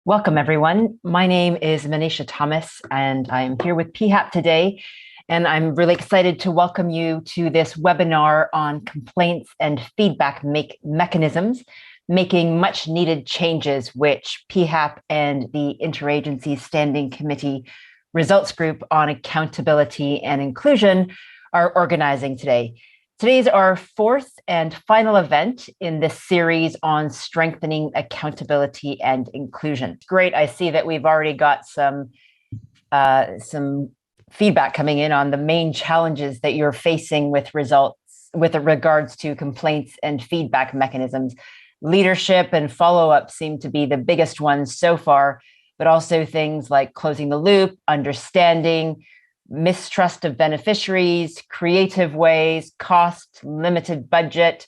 Welcome, everyone. My name is Manisha Thomas, and I'm here with PHAP today. And I'm really excited to welcome you to this webinar on complaints and feedback mechanisms, making much needed changes, which PHAP and the Interagency Standing Committee Results Group on Accountability and Inclusion are organizing today. Today's our fourth and final event in this series on strengthening accountability and inclusion. Great, I see that we've already got some feedback coming in on the main challenges that you're facing with regards to complaints and feedback mechanisms. Leadership and follow-up seem to be the biggest ones so far, but also things like closing the loop, understanding, mistrust of beneficiaries, creative ways, cost, limited budget,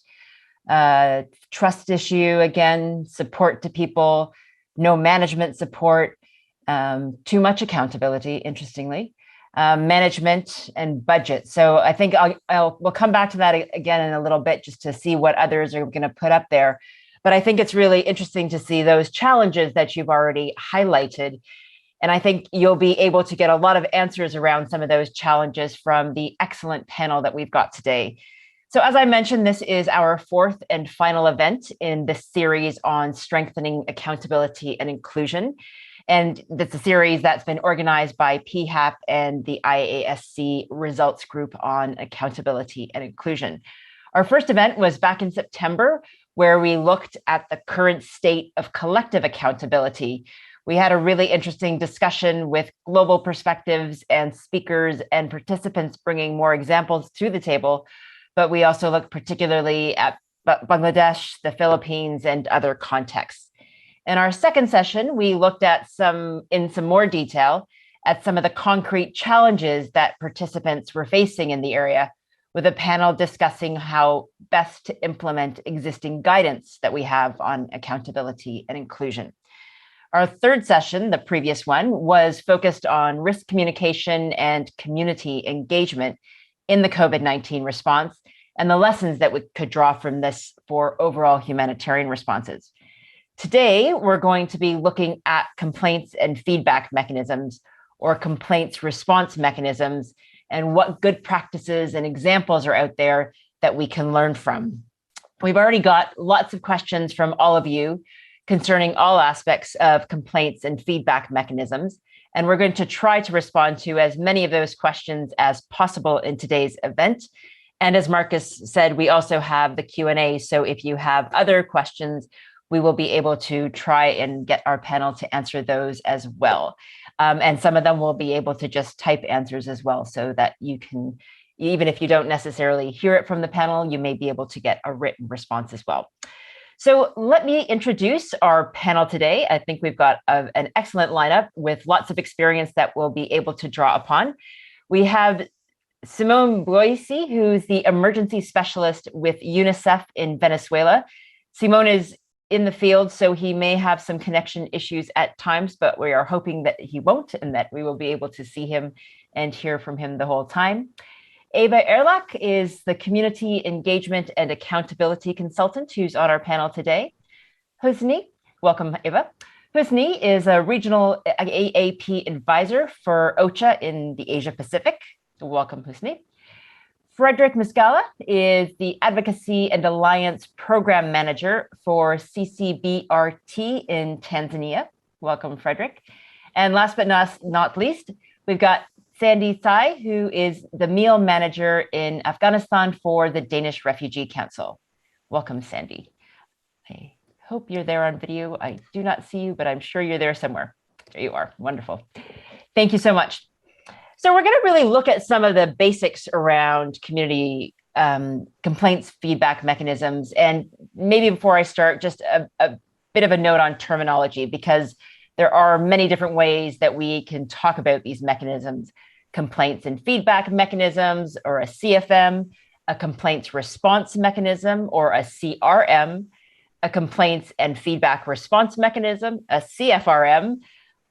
trust issue, again, support to people, no management support, too much accountability, interestingly, management and budget. So I think we'll come back to that again in a little bit just to see what others are going to put up there. But I think it's really interesting to see those challenges that you've already highlighted. And I think you'll be able to get a lot of answers around some of those challenges from the excellent panel that we've got today. So as I mentioned, this is our fourth and final event in this series on strengthening accountability and inclusion. And that's a series that's been organized by PHAP and the IASC Results Group on Accountability and Inclusion. Our first event was back in September, where we looked at the current state of collective accountability. We had a really interesting discussion with global perspectives and speakers and participants bringing more examples to the table, but we also looked particularly at Bangladesh, the Philippines, and other contexts. In our second session, we looked at in some more detail at some of the concrete challenges that participants were facing in the area, with a panel discussing how best to implement existing guidance that we have on accountability and inclusion. Our third session, the previous one, was focused on risk communication and community engagement in the COVID-19 response and the lessons that we could draw from this for overall humanitarian responses. Today, we're going to be looking at complaints and feedback mechanisms, or complaints response mechanisms, and what good practices and examples are out there that we can learn from. We've already got lots of questions from all of you concerning all aspects of complaints and feedback mechanisms. And we're going to try to respond to as many of those questions as possible in today's event. And as Marcus said, we also have the Q&A. So if you have other questions, we will be able to try and get our panel to answer those as well. And some of them will be able to just type answers as well, so that you can, even if you don't necessarily hear it from the panel, you may be able to get a written response as well. So let me introduce our panel today. I think we've got an excellent lineup with lots of experience that we'll be able to draw upon. We have Simone Boisi, who's the emergency specialist with UNICEF in Venezuela. Simone is in the field, so he may have some connection issues at times, but we are hoping that he won't and that we will be able to see him and hear from him the whole time. Eva Erlach is the Community Engagement and Accountability Consultant who's on our panel today. Husni, welcome, Eva. Husni is a regional AAP advisor for OCHA in the Asia Pacific. Welcome, Husni. Frederick Muscala is the Advocacy and Alliance Program Manager for CCBRT in Tanzania. Welcome, Frederick. And last but not least, we've got Sandy Tsai, who is the meal manager in Afghanistan for the Danish Refugee Council. Welcome, Sandy. I hope you're there on video. I do not see you, but I'm sure you're there somewhere. There you are. Wonderful. Thank you so much. So we're going to really look at some of the basics around community complaints, feedback mechanisms. And maybe before I start, just a bit of a note on terminology, because there are many different ways that we can talk about these mechanisms: complaints and feedback mechanisms, or a CFM, a complaints response mechanism, or a CRM, a complaints and feedback response mechanism, a CFRM,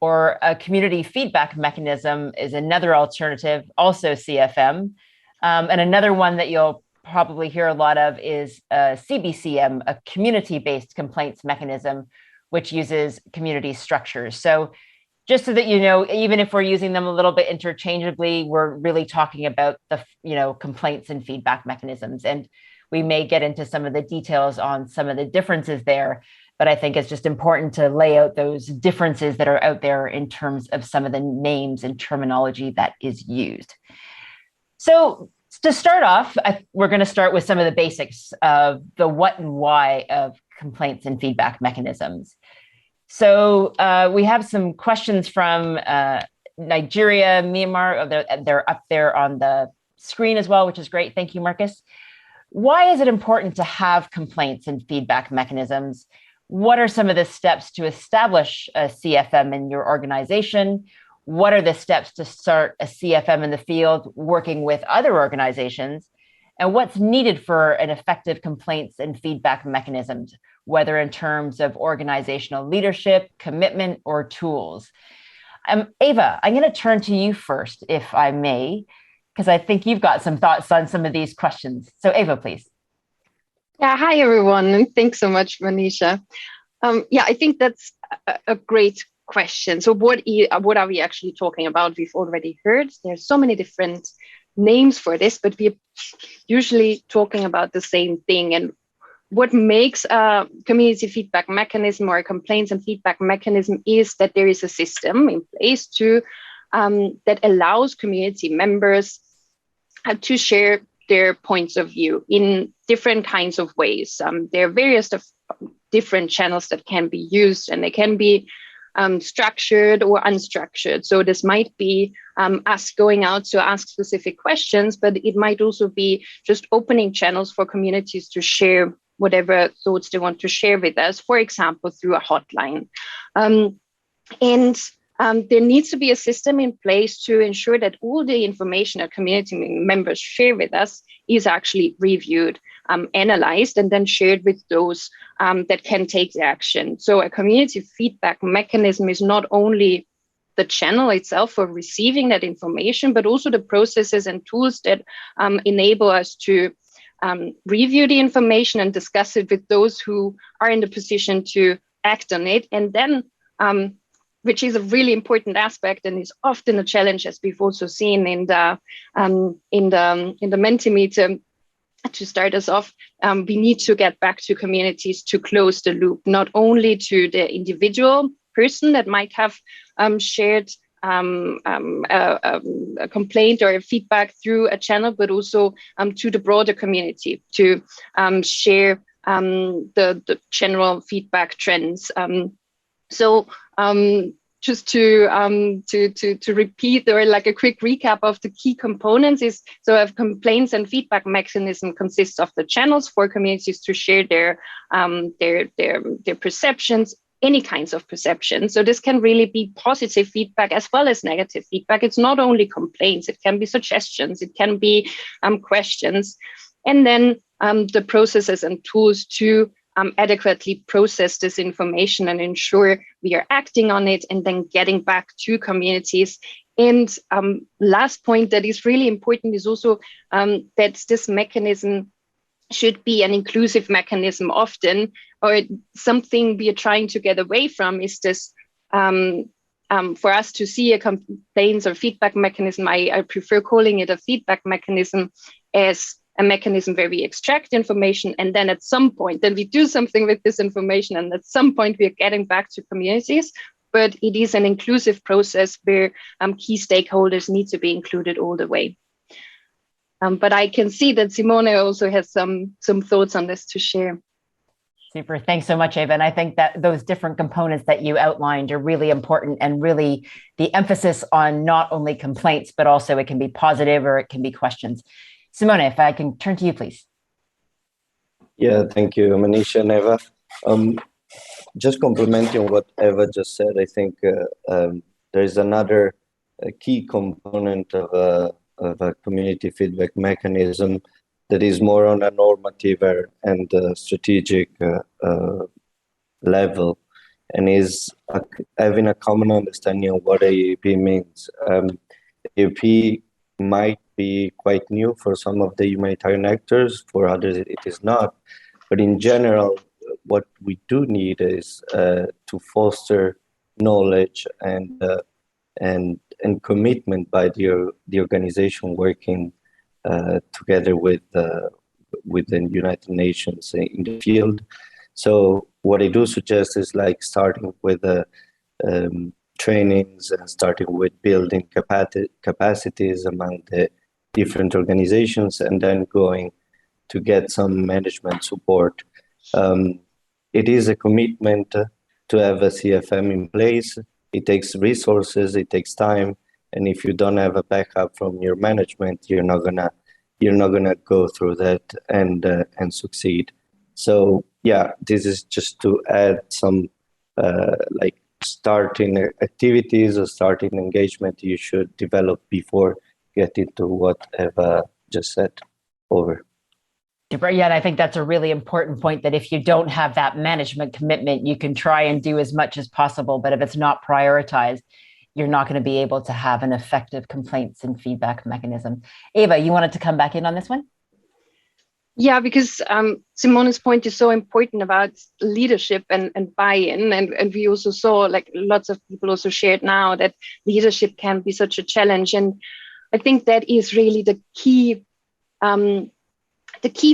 or a community feedback mechanism is another alternative, also CFM. And another one that you'll probably hear a lot of is CBCM, a community-based complaints mechanism, which uses community structures. So just so that you know, even if we're using them a little bit interchangeably, we're really talking about the complaints and feedback mechanisms. And we may get into some of the details on some of the differences there, but I think it's just important to lay out those differences that are out there in terms of some of the names and terminology that is used. So to start off, we're going to start with some of the basics of the what and why of complaints and feedback mechanisms. So we have some questions from Nigeria, Myanmar. They're up there on the screen as well, which is great. Thank you, Marcus. Why is it important to have complaints and feedback mechanisms? What are some of the steps to establish a CFM in your organization? What are the steps to start a CFM in the field working with other organizations? And what's needed for an effective complaints and feedback mechanisms, whether in terms of organizational leadership, commitment, or tools? Ava, I'm going to turn to you first, if I may, because I think you've got some thoughts on some of these questions. So Ava, please. Yeah, hi everyone, and thanks so much, Manisha. I think that's a great question. So what are we actually talking about? We've already heard there's so many different names for this, but we're usually talking about the same thing. And what makes a community feedback mechanism or a complaints and feedback mechanism is that there is a system in place to that allows community members to share their points of view in different kinds of ways. There are various different channels that can be used, and they can be structured or unstructured. So this might be us going out to ask specific questions, but it might also be just opening channels for communities to share whatever thoughts they want to share with us, for example, through a hotline. There needs to be a system in place to ensure that all the information that community members share with us is actually reviewed, analyzed, and then shared with those that can take the action. So a community feedback mechanism is not only the channel itself for receiving that information, but also the processes and tools that enable us to review the information and discuss it with those who are in the position to act on it. And then which is a really important aspect and is often a challenge, as we've also seen in the Mentimeter. To start us off, we need to get back to communities to close the loop, not only to the individual person that might have shared a complaint or a feedback through a channel, but also to the broader community to share the general feedback trends. Just to repeat, or like a quick recap of the key components is, so a complaints and feedback mechanism consists of the channels for communities to share their perceptions, any kinds of perceptions. So this can really be positive feedback as well as negative feedback. It's not only complaints, it can be suggestions, it can be questions, and then the processes and tools to adequately process this information and ensure we are acting on it and then getting back to communities. And last point that is really important is also that this mechanism should be an inclusive mechanism often, or something we are trying to get away from is this, for us to see a complaints or feedback mechanism, I prefer calling it a feedback mechanism as a mechanism where we extract information, and then at some point, then we do something with this information, and at some point we are getting back to communities. But it is an inclusive process where key stakeholders need to be included all the way. But I can see that Simone also has some thoughts on this to share. Super. Thanks so much, Ava. And I think that those different components that you outlined are really important, and really the emphasis on not only complaints, but also it can be positive or it can be questions. Simone, if I can turn to you, please. Yeah, thank you, Manisha and Eva. Just complementing what Eva just said, I think there is another key component of a community feedback mechanism that is more on a normative and strategic level, and is having a common understanding of what AEP means. AEP might be quite new for some of the humanitarian actors, for others it is not. But in general, what we do need is to foster knowledge and commitment by the organization working together with the United Nations in the field. So what I do suggest is like starting with trainings and starting with building capacities among the different organizations, and then going to get some management support. It is a commitment to have a CFM in place. It takes resources, it takes time, and if you don't have a backup from your management, you're not gonna go through that and succeed. So yeah, this is just to add some like starting activities or starting engagement you should develop before getting to what Eva just said. Over. Yeah, and I think that's a really important point, that if you don't have that management commitment, you can try and do as much as possible, but if it's not prioritized, you're not going to be able to have an effective complaints and feedback mechanism. Eva, you wanted to come back in on this one? Yeah, because Simone's point is so important about leadership and buy-in. And we also saw, like lots of people also shared now, that leadership can be such a challenge. And I think that is really the key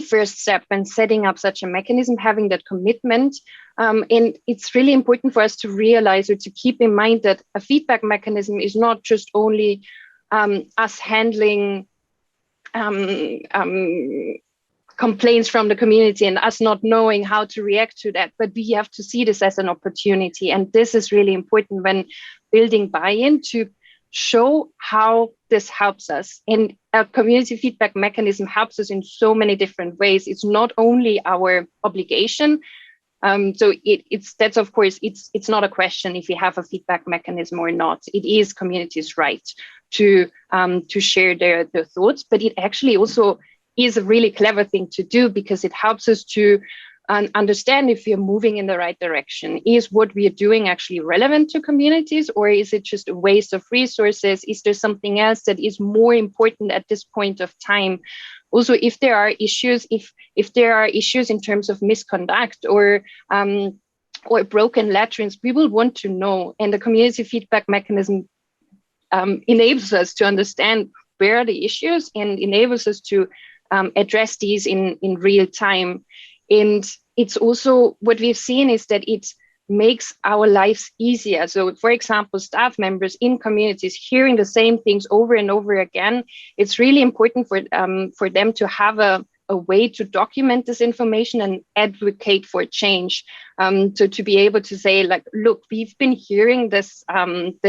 first step when setting up such a mechanism, having that commitment. And it's really important for us to realize or to keep in mind that a feedback mechanism is not just only us handling complaints from the community and us not knowing how to react to that, but we have to see this as an opportunity. And this is really important when building buy-in, to show how this helps us. And a community feedback mechanism helps us in so many different ways. It's not only our obligation. So that's of course, it's not a question if we have a feedback mechanism or not. It is communities' right to share their thoughts, but it actually also is a really clever thing to do, because it helps us to understand if we are moving in the right direction. Is what we are doing actually relevant to communities, or is it just a waste of resources? Is there something else that is more important at this point of time? Also, if there are issues, if there are issues in terms of misconduct or broken latrines, we will want to know. And the community feedback mechanism enables us to understand where are the issues and enables us to address these in real time. And it's also, what we've seen is that it makes our lives easier. So for example, staff members in communities hearing the same things over and over again, it's really important for them to have a way to document this information and advocate for change. So to be able to say, like, look, we've been hearing this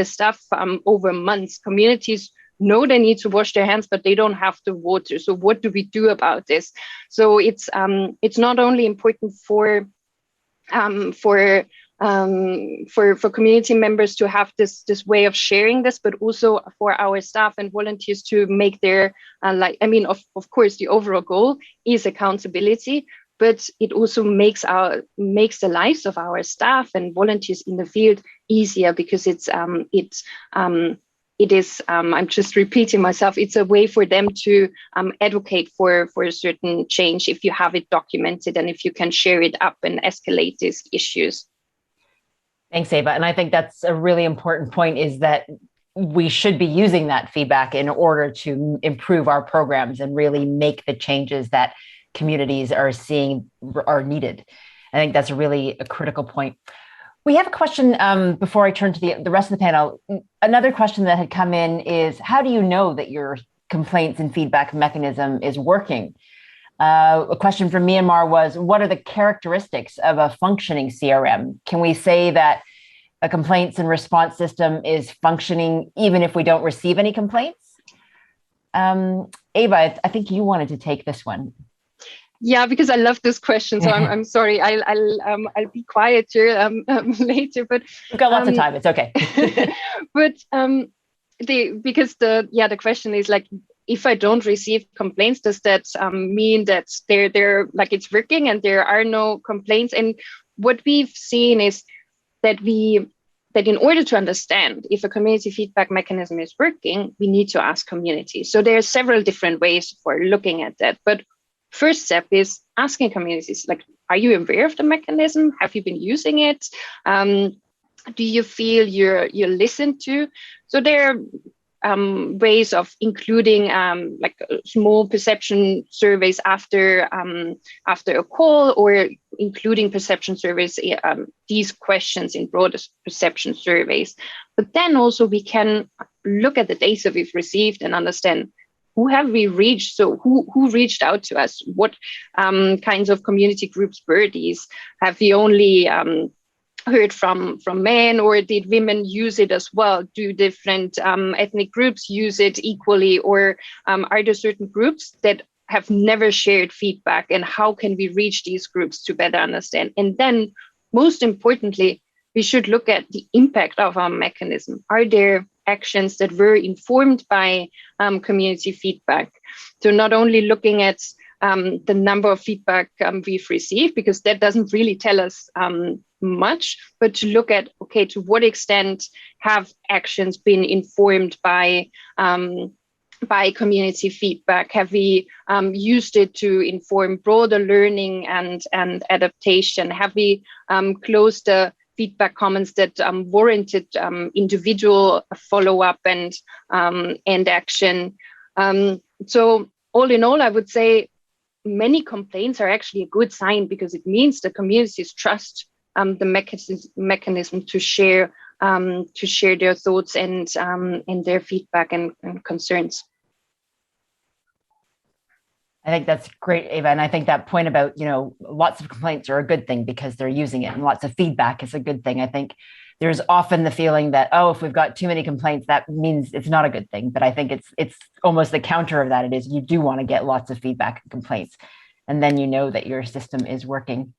stuff over months. Communities know they need to wash their hands, but they don't have the water. So what do we do about this? So it's not only important for community members to have this way of sharing this, but also for our staff and volunteers to make their of course the overall goal is accountability, but it also makes the lives of our staff and volunteers in the field easier, because it is, I'm just repeating myself, it's a way for them to advocate for a certain change if you have it documented and if you can share it up and escalate these issues. Thanks, Eva. And I think that's a really important point, is that we should be using that feedback in order to improve our programs and really make the changes that communities are seeing are needed. I think that's really a critical point. We have a question before I turn to the rest of the panel. Another question that had come in is, how do you know that your complaints and feedback mechanism is working? A question from Myanmar was, what are the characteristics of a functioning CRM? Can we say that a complaints and response system is functioning even if we don't receive any complaints? Eva, I think you wanted to take this one. Yeah, because I love this question, so I'm sorry. I'll be quieter later. But we've got lots of time. It's okay. But the question is, like, if I don't receive complaints, does that mean that they're like it's working and there are no complaints? And what we've seen is that in order to understand if a community feedback mechanism is working, we need to ask communities. So there are several different ways for looking at that. But first step is asking communities, like, are you aware of the mechanism? Have you been using it? Do you feel you're listened to? So there are ways of including like small perception surveys after a call, or including perception surveys, these questions in broader perception surveys. But then also we can look at the data we've received and understand, who have we reached? So who reached out to us? What kinds of community groups were these? Have we only heard from men, or did women use it as well? Do different ethnic groups use it equally, or are there certain groups that have never shared feedback, and how can we reach these groups to better understand? And then most importantly, we should look at the impact of our mechanism. Are there actions that were informed by community feedback? So not only looking at the number of feedback we've received, because that doesn't really tell us much, but to look at, okay, to what extent have actions been informed by community feedback? Have we used it to inform broader learning and adaptation? Have we closed the feedback comments that warranted individual follow-up and action? So all in all, I would say many complaints are actually a good sign, because it means the communities trust the mechanism to share their thoughts and their feedback and concerns. I think that's great, Eva. And I think that point about, lots of complaints are a good thing because they're using it, and lots of feedback is a good thing. I think there's often the feeling that, if we've got too many complaints, that means it's not a good thing. But I think it's almost the counter of that. It is, you do want to get lots of feedback and complaints, and then you know that your system is working.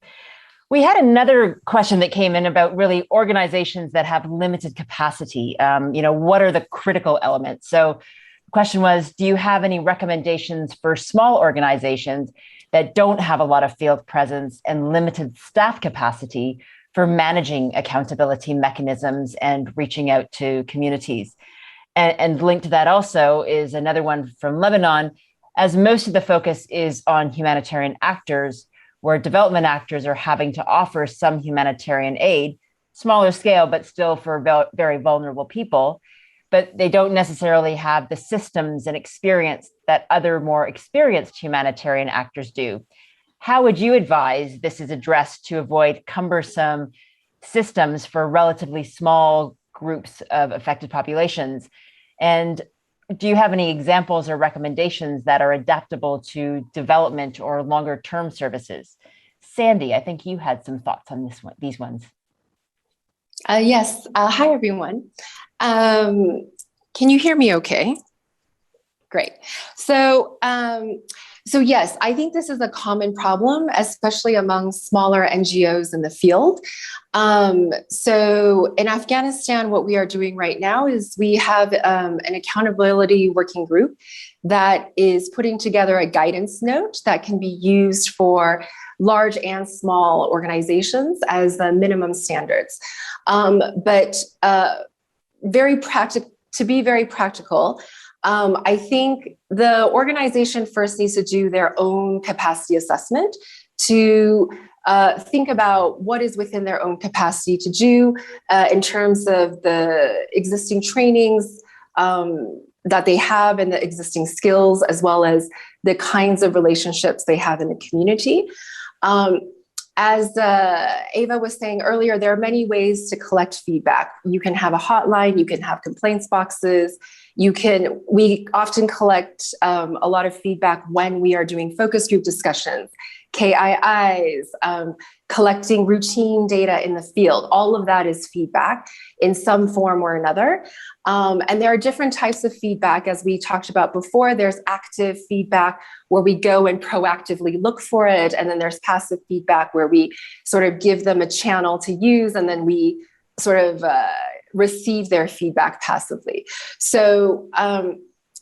We had another question that came in about really organizations that have limited capacity. What are the critical elements? So the question was, do you have any recommendations for small organizations that don't have a lot of field presence and limited staff capacity for managing accountability mechanisms and reaching out to communities? And linked to that also is another one from Lebanon, as most of the focus is on humanitarian actors, where development actors are having to offer some humanitarian aid, smaller scale, but still for very vulnerable people, but they don't necessarily have the systems and experience that other more experienced humanitarian actors do. How would you advise this is addressed to avoid cumbersome systems for relatively small groups of affected populations? And do you have any examples or recommendations that are adaptable to development or longer term services? Sandy, I think you had some thoughts on these ones. Yes. Hi, everyone. Can you hear me okay? Great. So yes, I think this is a common problem, especially among smaller NGOs in the field. So in Afghanistan, what we are doing right now is we have an accountability working group that is putting together a guidance note that can be used for large and small organizations as the minimum standards. But to be very practical, I think the organization first needs to do their own capacity assessment to think about what is within their own capacity to do in terms of the existing trainings that they have and the existing skills, as well as the kinds of relationships they have in the community. As Eva was saying earlier, there are many ways to collect feedback. You can have a hotline, you can have complaints boxes, we often collect a lot of feedback when we are doing focus group discussions, KIIs, collecting routine data in the field. All of that is feedback in some form or another. And there are different types of feedback, as we talked about before. There's active feedback where we go and proactively look for it. And then there's passive feedback where we sort of give them a channel to use, and then we sort of receive their feedback passively. So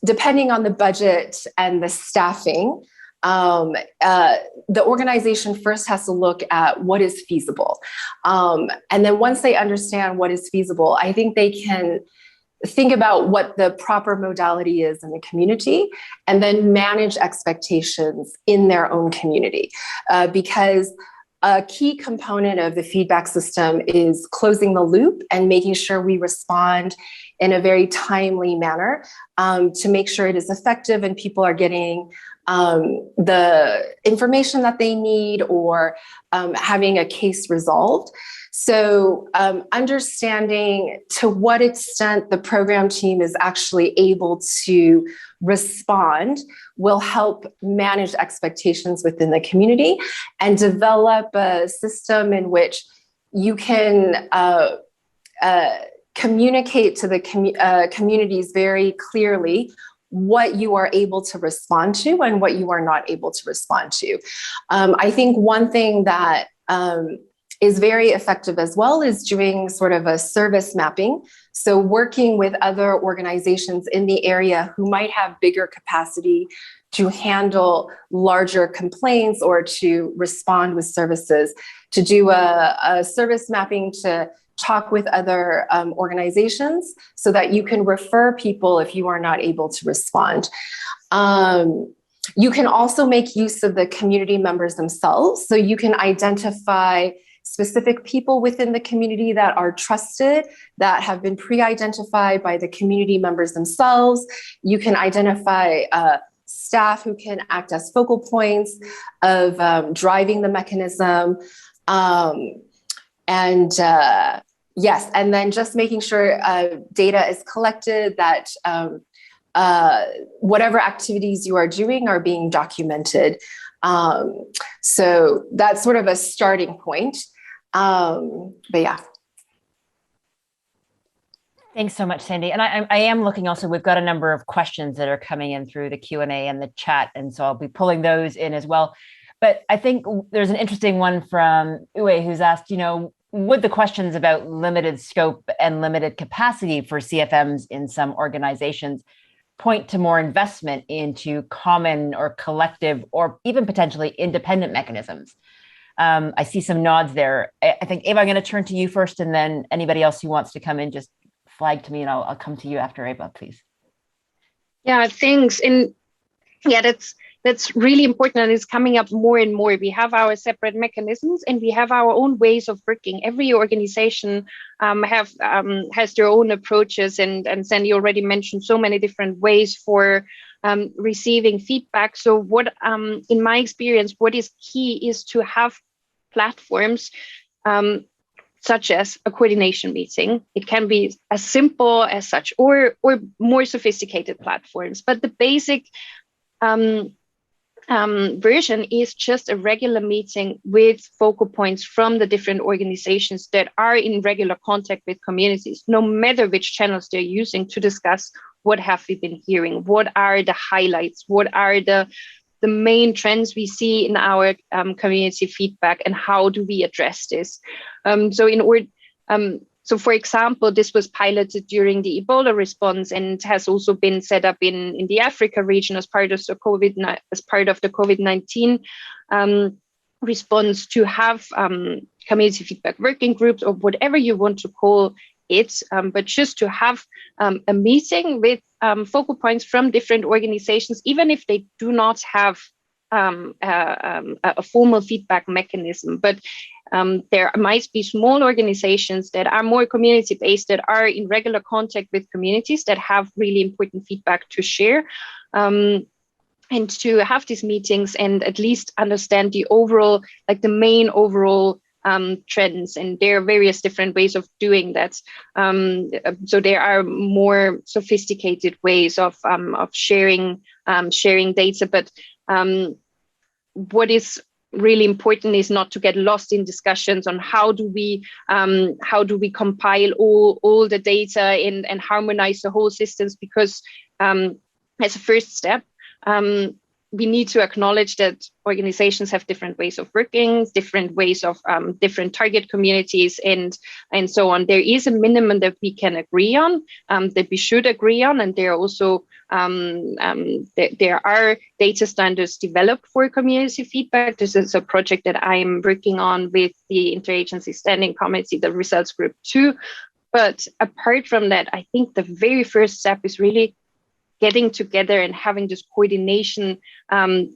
depending on the budget and the staffing, the organization first has to look at what is feasible. And then once they understand what is feasible, I think they can think about what the proper modality is in the community, and then manage expectations in their own community. Because a key component of the feedback system is closing the loop and making sure we respond in a very timely manner to make sure it is effective and people are getting the information that they need, or having a case resolved. So understanding to what extent the program team is actually able to respond will help manage expectations within the community and develop a system in which you can communicate to the communities very clearly what you are able to respond to and what you are not able to respond to. I think one thing that is very effective as well is doing sort of a service mapping. So working with other organizations in the area who might have bigger capacity to handle larger complaints or to respond with services, to do a service mapping to talk with other organizations so that you can refer people if you are not able to respond. You can also make use of the community members themselves. So you can identify specific people within the community that are trusted, that have been pre-identified by the community members themselves. You can identify staff who can act as focal points of driving the mechanism. Yes, and then just making sure data is collected, that whatever activities you are doing are being documented. So that's sort of a starting point. But yeah. Thanks so much, Sandy. And I am looking also, we've got a number of questions that are coming in through the Q&A and the chat. And so I'll be pulling those in as well. But I think there's an interesting one from Uwe who's asked, would the questions about limited scope and limited capacity for CFMs in some organizations point to more investment into common or collective or even potentially independent mechanisms? I see some nods there. I think, Eva, I'm going to turn to you first, and then anybody else who wants to come in, just flag to me and I'll come to you after Eva, please. Yeah, thanks. And yeah, that's really important, and it's coming up more and more. We have our separate mechanisms and we have our own ways of working. Every organization has their own approaches, and Sandy already mentioned so many different ways for receiving feedback. So what, in my experience, what is key is to have platforms such as a coordination meeting. It can be as simple as such, or more sophisticated platforms. But the basic version is just a regular meeting with focal points from the different organizations that are in regular contact with communities, no matter which channels they're using, to discuss what have we been hearing, what are the highlights, what are the main trends we see in our community feedback, and how do we address this. So for example, this was piloted during the Ebola response and has also been set up in the Africa region as part of the COVID-19 response, to have community feedback working groups, or whatever you want to call it, but just to have a meeting with focal points from different organizations, even if they do not have a formal feedback mechanism. But there might be small organizations that are more community-based, that are in regular contact with communities, that have really important feedback to share, and to have these meetings and at least understand the overall, like the main overall trends. And there are various different ways of doing that. So there are more sophisticated ways of sharing data, but what is really important is not to get lost in discussions on how do we compile all the data and harmonize the whole systems, because as a first step, we need to acknowledge that organizations have different ways of working, different ways of different target communities, and so on. There is a minimum that we can agree on, that we should agree on, and there are also there are data standards developed for community feedback. This is a project that I'm working on with the Interagency Standing Committee, the Results Group 2, But apart from that, I think the very first step is really getting together and having this coordination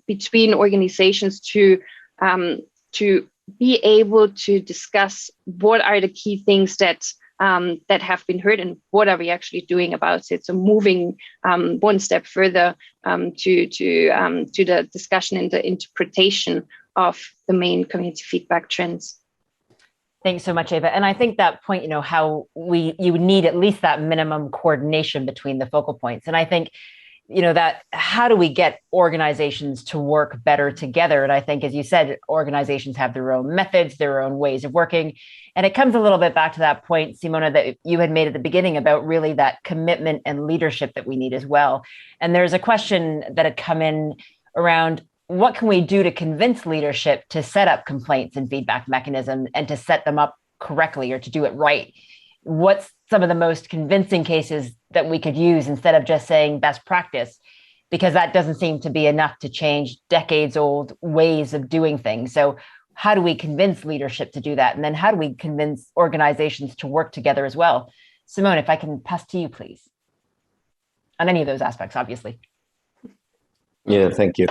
between organizations to be able to discuss what are the key things that have been heard and what are we actually doing about it. So moving one step further to the discussion and the interpretation of the main community feedback trends. Thanks so much, Eva. And I think that point, how you would need at least that minimum coordination between the focal points. And I think, that how do we get organizations to work better together? And I think, as you said, organizations have their own methods, their own ways of working. And it comes a little bit back to that point, Simona, that you had made at the beginning about really that commitment and leadership that we need as well. And there's a question that had come in around, what can we do to convince leadership to set up complaints and feedback mechanisms and to set them up correctly or to do it right? What's some of the most convincing cases that we could use instead of just saying best practice? Because that doesn't seem to be enough to change decades old ways of doing things. So how do we convince leadership to do that? And then how do we convince organizations to work together as well? Simone, if I can pass to you, please, on any of those aspects, obviously. Yeah, thank you.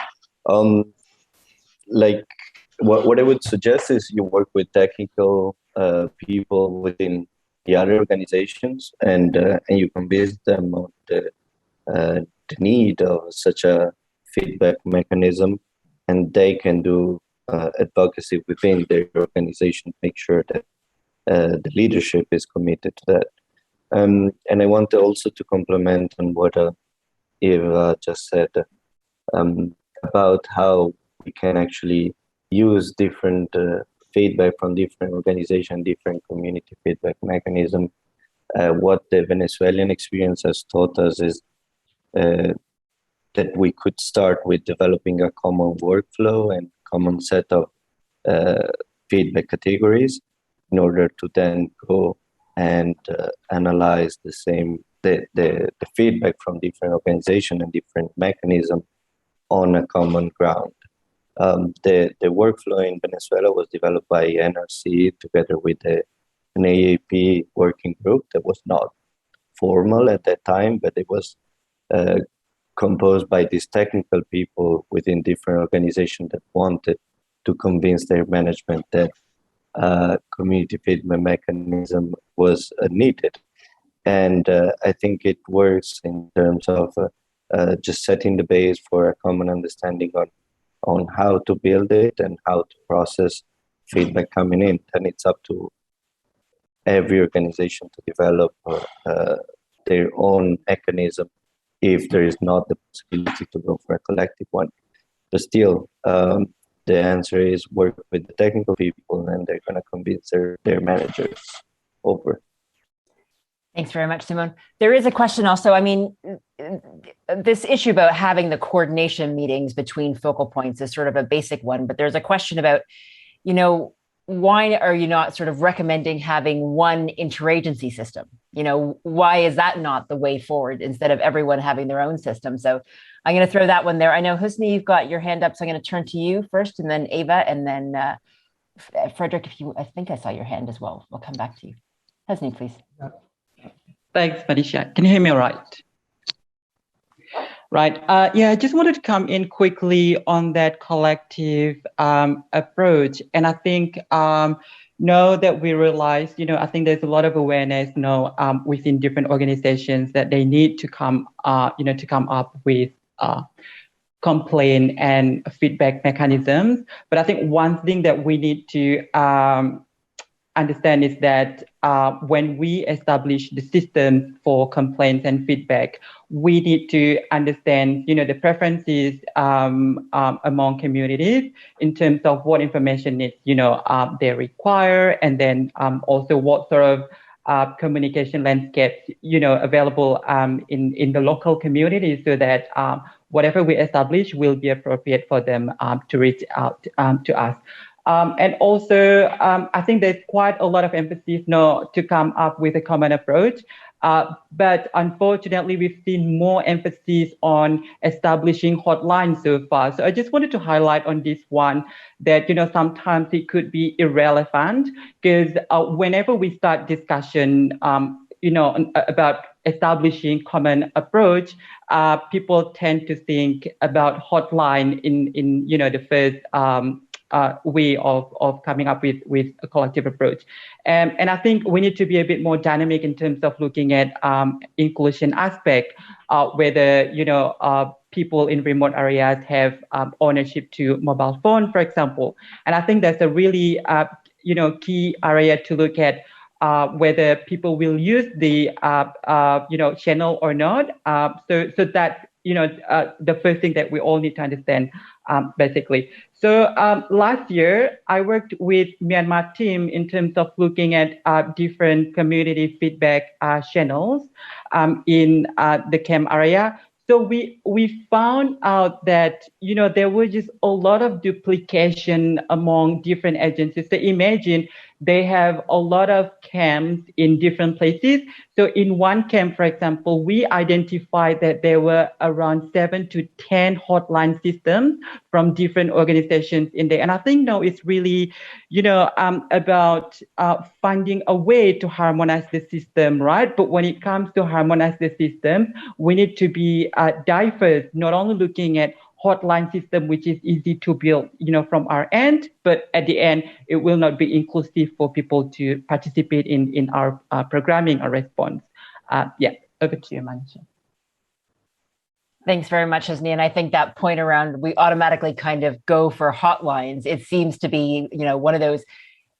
Like what I would suggest is you work with technical people within the other organizations, and you convince them of the need of such a feedback mechanism, and they can do advocacy within their organization, make sure that the leadership is committed to that. And I want also to complement on what Eva just said about how we can actually use different feedback from different organizations, different community feedback mechanism. What the Venezuelan experience has taught us is that we could start with developing a common workflow and common set of feedback categories in order to then go and analyze the feedback from different organizations and different mechanisms on a common ground. The workflow in Venezuela was developed by NRC together with an AAP working group that was not formal at that time, but it was composed by these technical people within different organizations that wanted to convince their management that community feedback mechanism was needed. And I think it works in terms of just setting the base for a common understanding on how to build it and how to process feedback coming in. And it's up to every organization to develop their own mechanism if there is not the possibility to go for a collective one. But still, the answer is work with the technical people, and they're going to convince their managers over. Thanks very much, Simone. There is a question also, I mean, this issue about having the coordination meetings between focal points is sort of a basic one, but there's a question about, why are you not sort of recommending having one interagency system? Why is that not the way forward instead of everyone having their own system? So I'm going to throw that one there. I know, Husni, you've got your hand up, so I'm going to turn to you first, and then Eva, and then Frederick, I think I saw your hand as well. We'll come back to you. Husni, please. Thanks, Manisha. Can you hear me all right? Right. Yeah, I just wanted to come in quickly on that collective approach. And I think now that we realize, I think there's a lot of awareness within different organizations that they need to come, to come up with complaint and feedback mechanisms. But I think one thing that we need to understand is that when we establish the system for complaints and feedback, we need to understand, the preferences among communities in terms of what information needs, they require, and then also what sort of communication landscapes, available in the local communities, so that whatever we establish will be appropriate for them to reach out to us. And also, I think there's quite a lot of emphasis now to come up with a common approach. But unfortunately, we've seen more emphasis on establishing hotlines so far. So I just wanted to highlight on this one that, sometimes it could be irrelevant because whenever we start discussion, about establishing common approach, people tend to think about hotline in the first way of coming up with a collective approach. And I think we need to be a bit more dynamic in terms of looking at inclusion aspect, whether, people in remote areas have ownership to mobile phone, for example. And I think that's a really, key area to look at, whether people will use the, channel or not. So that, the first thing that we all need to understand, basically. So last year, I worked with Myanmar team in terms of looking at different community feedback channels in the camp area. So we found out that, there was just a lot of duplication among different agencies. So imagine they have a lot of camps in different places. So in one camp, for example, we identified that there were around 7 to 10 hotline systems from different organizations in there. And I think now it's really, about finding a way to harmonize the system, right? But when it comes to harmonize the system, we need to be diverse, not only looking at hotline system, which is easy to build, from our end, but at the end, it will not be inclusive for people to participate in our programming or response. Over to you, Manisha. Thanks very much, Hasni. And I think that point around we automatically kind of go for hotlines. It seems to be, one of those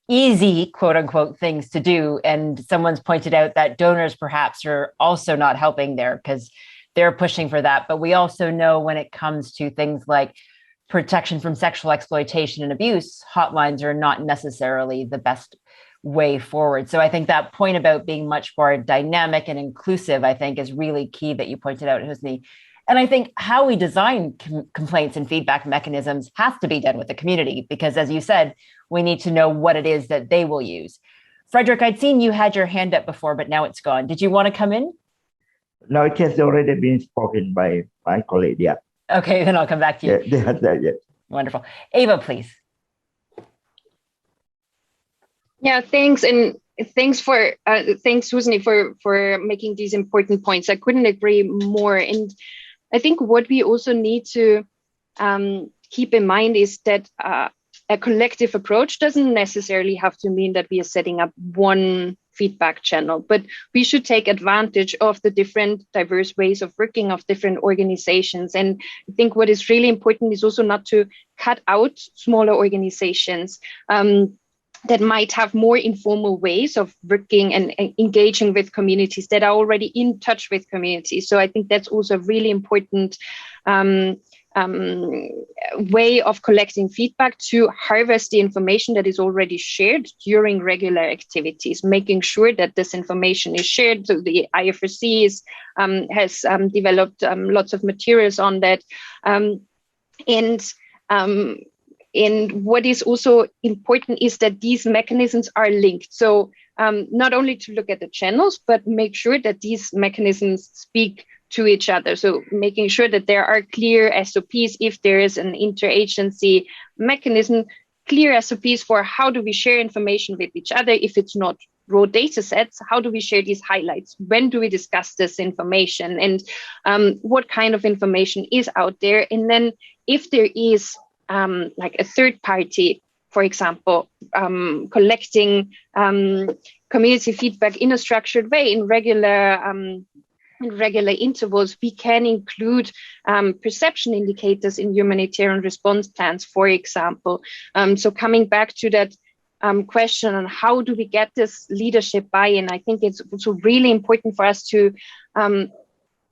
easy, quote unquote, things to do. And someone's pointed out that donors perhaps are also not helping there because they're pushing for that. But we also know when it comes to things like protection from sexual exploitation and abuse, hotlines are not necessarily the best way forward. So I think that point about being much more dynamic and inclusive, I think, is really key that you pointed out, Husni. And I think how we design complaints and feedback mechanisms has to be done with the community, because as you said, we need to know what it is that they will use. Frederick, I'd seen you had your hand up before, but now it's gone. Did you want to come in? No, it has already been spoken by my colleague. Yeah. Okay, then I'll come back to you. Yeah. Wonderful. Ava, please. Yeah, thanks. And thanks, Husni, for making these important points. I couldn't agree more. And I think what we also need to keep in mind is that a collective approach doesn't necessarily have to mean that we are setting up one feedback channel, but we should take advantage of the different diverse ways of working of different organizations. And I think what is really important is also not to cut out smaller organizations that might have more informal ways of working and engaging with communities that are already in touch with communities. So I think that's also a really important way of collecting feedback, to harvest the information that is already shared during regular activities, making sure that this information is shared. So the IFRC has developed lots of materials on that. And what is also important is that these mechanisms are linked. So not only to look at the channels, but make sure that these mechanisms speak to each other. So making sure that there are clear SOPs if there is an interagency mechanism, clear SOPs for how do we share information with each other. If it's not raw data sets, how do we share these highlights? When do we discuss this information? And what kind of information is out there? And then if there is like a third party, for example, collecting community feedback in a structured way in regular intervals, we can include perception indicators in humanitarian response plans, for example. So coming back to that question on how do we get this leadership buy-in, I think it's also really important for us to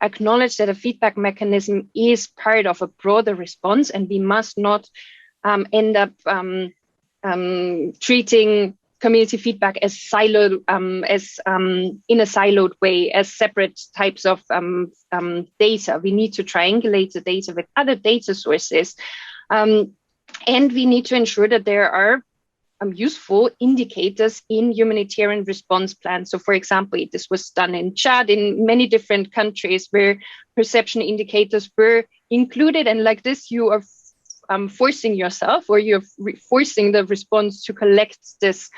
acknowledge that a feedback mechanism is part of a broader response, and we must not end up treating community feedback as siloed, in a siloed way, as separate types of data. We need to triangulate the data with other data sources, and we need to ensure that there are useful indicators in humanitarian response plans. So, for example, this was done in Chad, in many different countries where perception indicators were included. And like this, you are forcing yourself, or you're forcing the response to collect this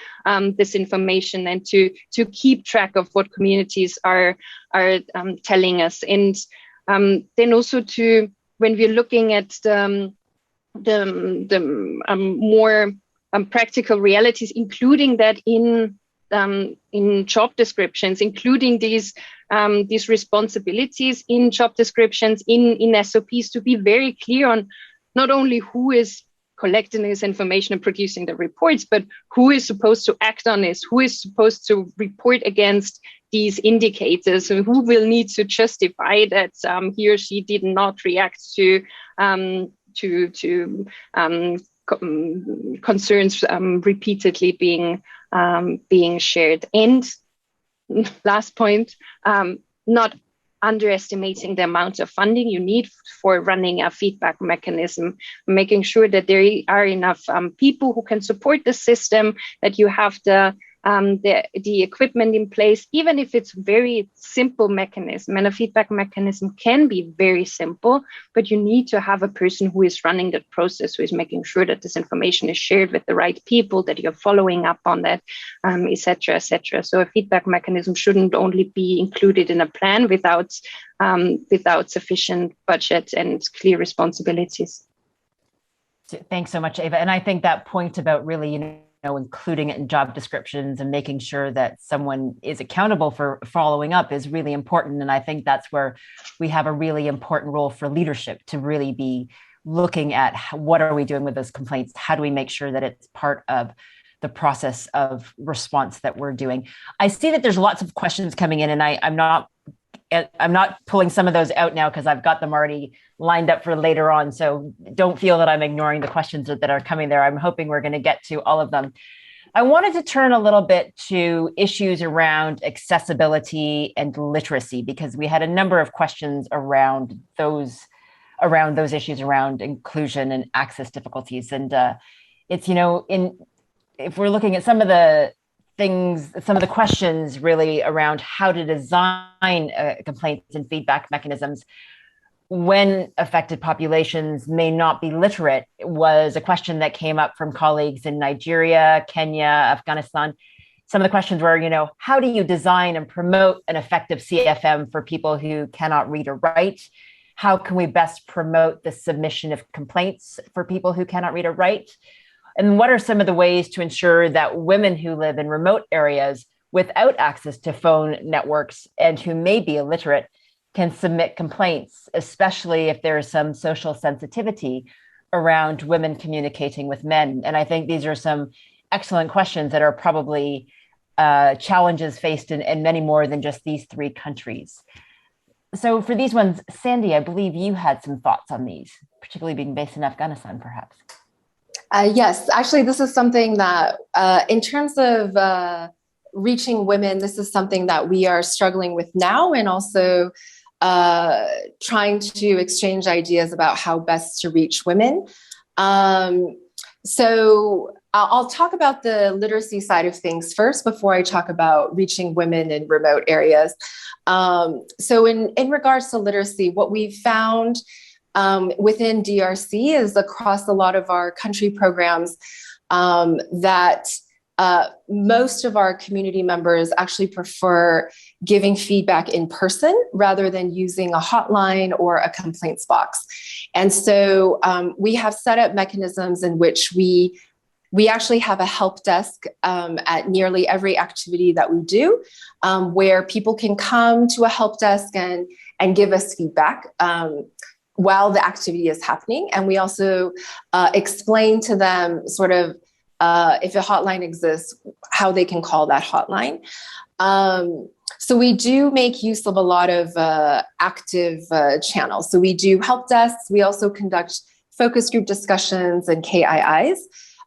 this information and to keep track of what communities are telling us. And then also to, when we're looking at the more practical realities, including that in job descriptions, including these responsibilities in job descriptions, in SOPs, to be very clear on not only who is collecting this information and producing the reports, but who is supposed to act on this, who is supposed to report against these indicators, and who will need to justify that he or she did not react to concerns repeatedly being shared. And last point, not underestimating the amount of funding you need for running a feedback mechanism, making sure that there are enough people who can support the system, that you have the equipment in place, even if it's very simple mechanism. And a feedback mechanism can be very simple, but you need to have a person who is running that process, who is making sure that this information is shared with the right people, that you're following up on that, et cetera, et cetera. So a feedback mechanism shouldn't only be included in a plan without sufficient budget and clear responsibilities. Thanks so much, Eva. And I think that point about really, including it in job descriptions and making sure that someone is accountable for following up is really important. And I think that's where we have a really important role for leadership, to really be looking at what are we doing with those complaints? How do we make sure that it's part of the process of response that we're doing? I see that there's lots of questions coming in, and I'm not pulling some of those out now because I've got them already lined up for later on. So don't feel that I'm ignoring the questions that are coming there. I'm hoping we're going to get to all of them. I wanted to turn a little bit to issues around accessibility and literacy, because we had a number of questions around those issues around inclusion and access difficulties. And it's, if we're looking at some of the questions really around how to design complaints and feedback mechanisms when affected populations may not be literate, was a question that came up from colleagues in Nigeria, Kenya, Afghanistan. Some of the questions were, how do you design and promote an effective CFM for people who cannot read or write? How can we best promote the submission of complaints for people who cannot read or write? And what are some of the ways to ensure that women who live in remote areas without access to phone networks and who may be illiterate can submit complaints, especially if there is some social sensitivity around women communicating with men? And I think these are some excellent questions that are probably challenges faced in many more than just these three countries. So for these ones, Sandy, I believe you had some thoughts on these, particularly being based in Afghanistan, perhaps. Yes, actually, this is something that in terms of reaching women, this is something that we are struggling with now, and also trying to exchange ideas about how best to reach women. So I'll talk about the literacy side of things first before I talk about reaching women in remote areas. So in regards to literacy, what we've found within DRC is across a lot of our country programs that most of our community members actually prefer giving feedback in person rather than using a hotline or a complaints box. And so we have set up mechanisms in which we actually have a help desk at nearly every activity that we do, where people can come to a help desk and give us feedback while the activity is happening. And we also explain to them sort of if a hotline exists, how they can call that hotline. So we do make use of a lot of active channels. So we do help desks. We also conduct focus group discussions and KIIs.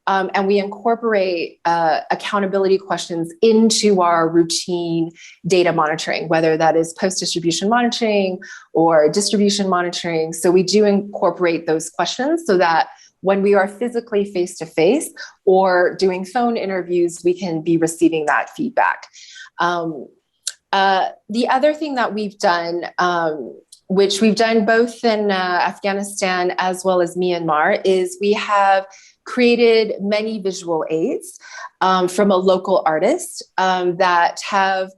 And we incorporate accountability questions into our routine data monitoring, whether that is post-distribution monitoring or distribution monitoring. So we do incorporate those questions so that when we are physically face-to-face or doing phone interviews, we can be receiving that feedback. The other thing that we've done, which we've done both in Afghanistan as well as Myanmar, is we have created many visual aids from a local artist that have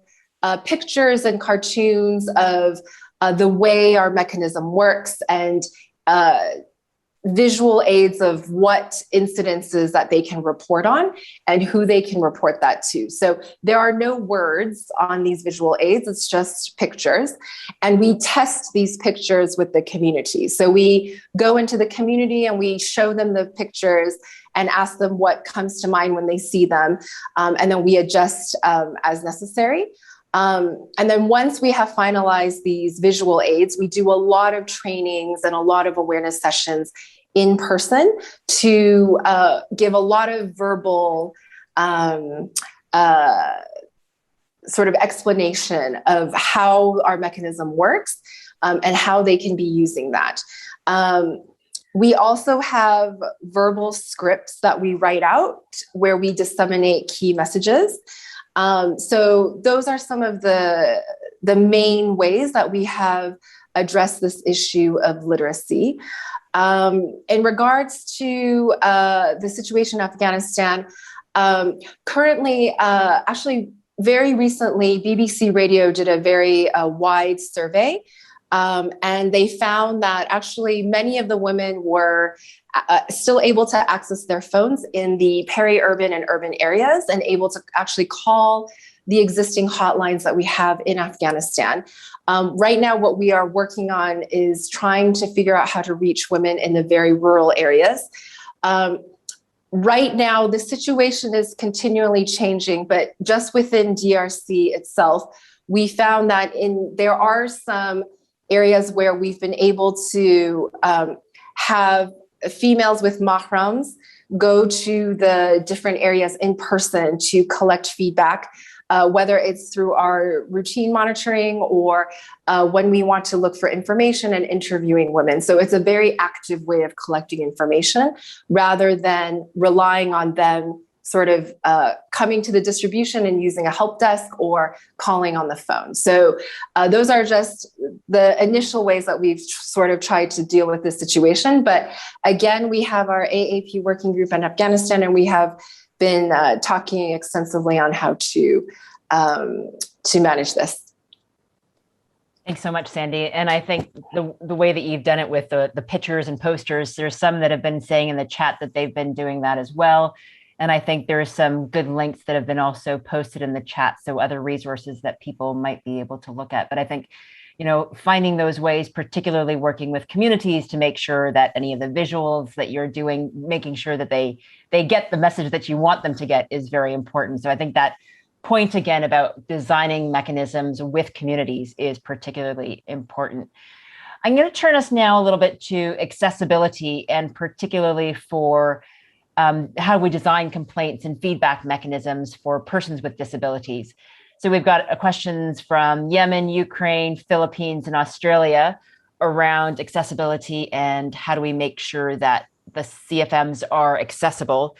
pictures and cartoons of the way our mechanism works, and visual aids of what incidences that they can report on and who they can report that to. So there are no words on these visual aids, it's just pictures. And we test these pictures with the community. So we go into the community and we show them the pictures and ask them what comes to mind when they see them. And then we adjust as necessary. And then once we have finalized these visual aids, we do a lot of trainings and a lot of awareness sessions in person to give a lot of verbal sort of explanation of how our mechanism works and how they can be using that. We also have verbal scripts that we write out where we disseminate key messages. So those are some of the main ways that we have addressed this issue of literacy. In regards to the situation in Afghanistan, currently, actually very recently, BBC Radio did a very wide survey, and they found that actually many of the women were still able to access their phones in the peri-urban and urban areas and able to actually call the existing hotlines that we have in Afghanistan. Right now, what we are working on is trying to figure out how to reach women in the very rural areas. Right now, the situation is continually changing, but just within DRC itself, we found that there are some areas where we've been able to have females with mahrams go to the different areas in person to collect feedback, whether it's through our routine monitoring or when we want to look for information and interviewing women. So it's a very active way of collecting information rather than relying on them sort of coming to the distribution and using a help desk or calling on the phone. So those are just the initial ways that we've sort of tried to deal with this situation. But again, we have our AAP working group in Afghanistan, and we have been talking extensively on how to manage this. Thanks so much, Sandy. And I think the way that you've done it with the pictures and posters, there's some that have been saying in the chat that they've been doing that as well. And I think there are some good links that have been also posted in the chat, so other resources that people might be able to look at. But I think, finding those ways, particularly working with communities to make sure that any of the visuals that you're doing, making sure that they get the message that you want them to get is very important. So I think that point again about designing mechanisms with communities is particularly important. I'm going to turn us now a little bit to accessibility, and particularly for how we design complaints and feedback mechanisms for persons with disabilities. So we've got questions from Yemen, Ukraine, Philippines, and Australia around accessibility and how do we make sure that the CFMs are accessible.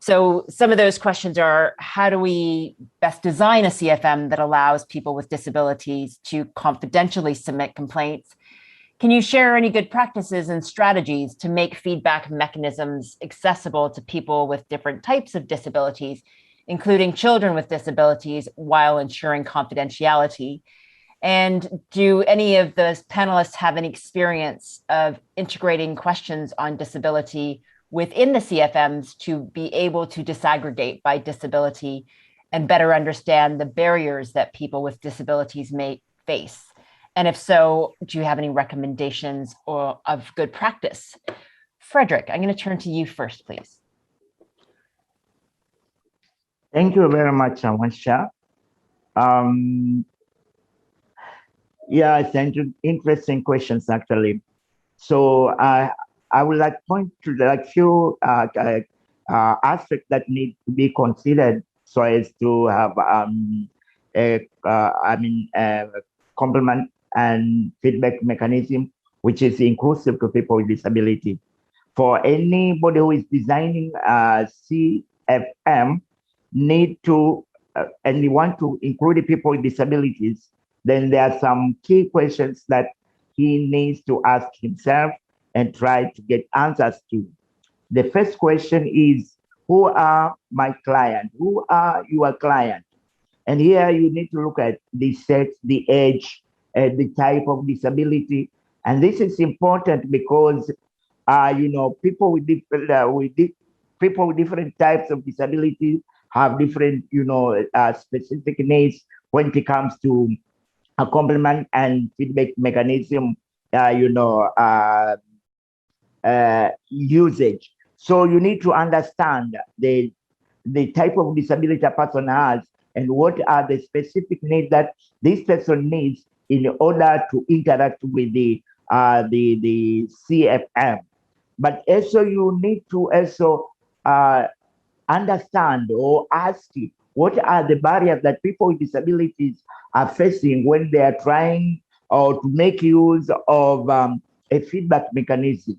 So some of those questions are, how do we best design a CFM that allows people with disabilities to confidentially submit complaints? Can you share any good practices and strategies to make feedback mechanisms accessible to people with different types of disabilities, including children with disabilities, while ensuring confidentiality? And do any of the panelists have any experience of integrating questions on disability within the CFMs to be able to disaggregate by disability and better understand the barriers that people with disabilities may face? And if so, do you have any recommendations of good practice? Frederick, I'm going to turn to you first, please. Thank you very much, Wansha. Yeah, it's interesting questions, actually. So I would like to point to a few aspects that need to be considered so as to have complement and feedback mechanism which is inclusive to people with disability. for anybody who is designing CFM, need to, and you want to include people with disabilities, then there are some key questions that he needs to ask himself and try to get answers to. The first question is, who are my client? Who are your client? And here you need to look at the sex, the age, the type of disability. And this is important because, people with people with different types of disability have different, specific needs when it comes to a complement and feedback mechanism, usage. So you need to understand the type of disability a person has and what are the specific needs that this person needs in order to interact with the CFM. But also you need to also understand or ask what are the barriers that people with disabilities are facing when they are trying or to make use of a feedback mechanism.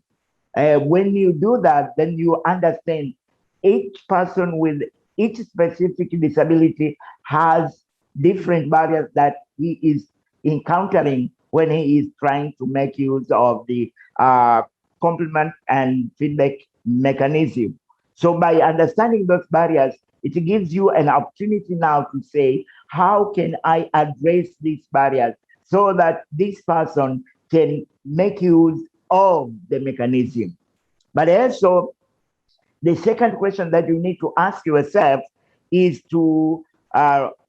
When you do that, then you understand each person with each specific disability has different barriers that he is encountering when he is trying to make use of the complement and feedback mechanism. So by understanding those barriers, it gives you an opportunity now to say, how can I address these barriers so that this person can make use of the mechanism? But also, the second question that you need to ask yourself is to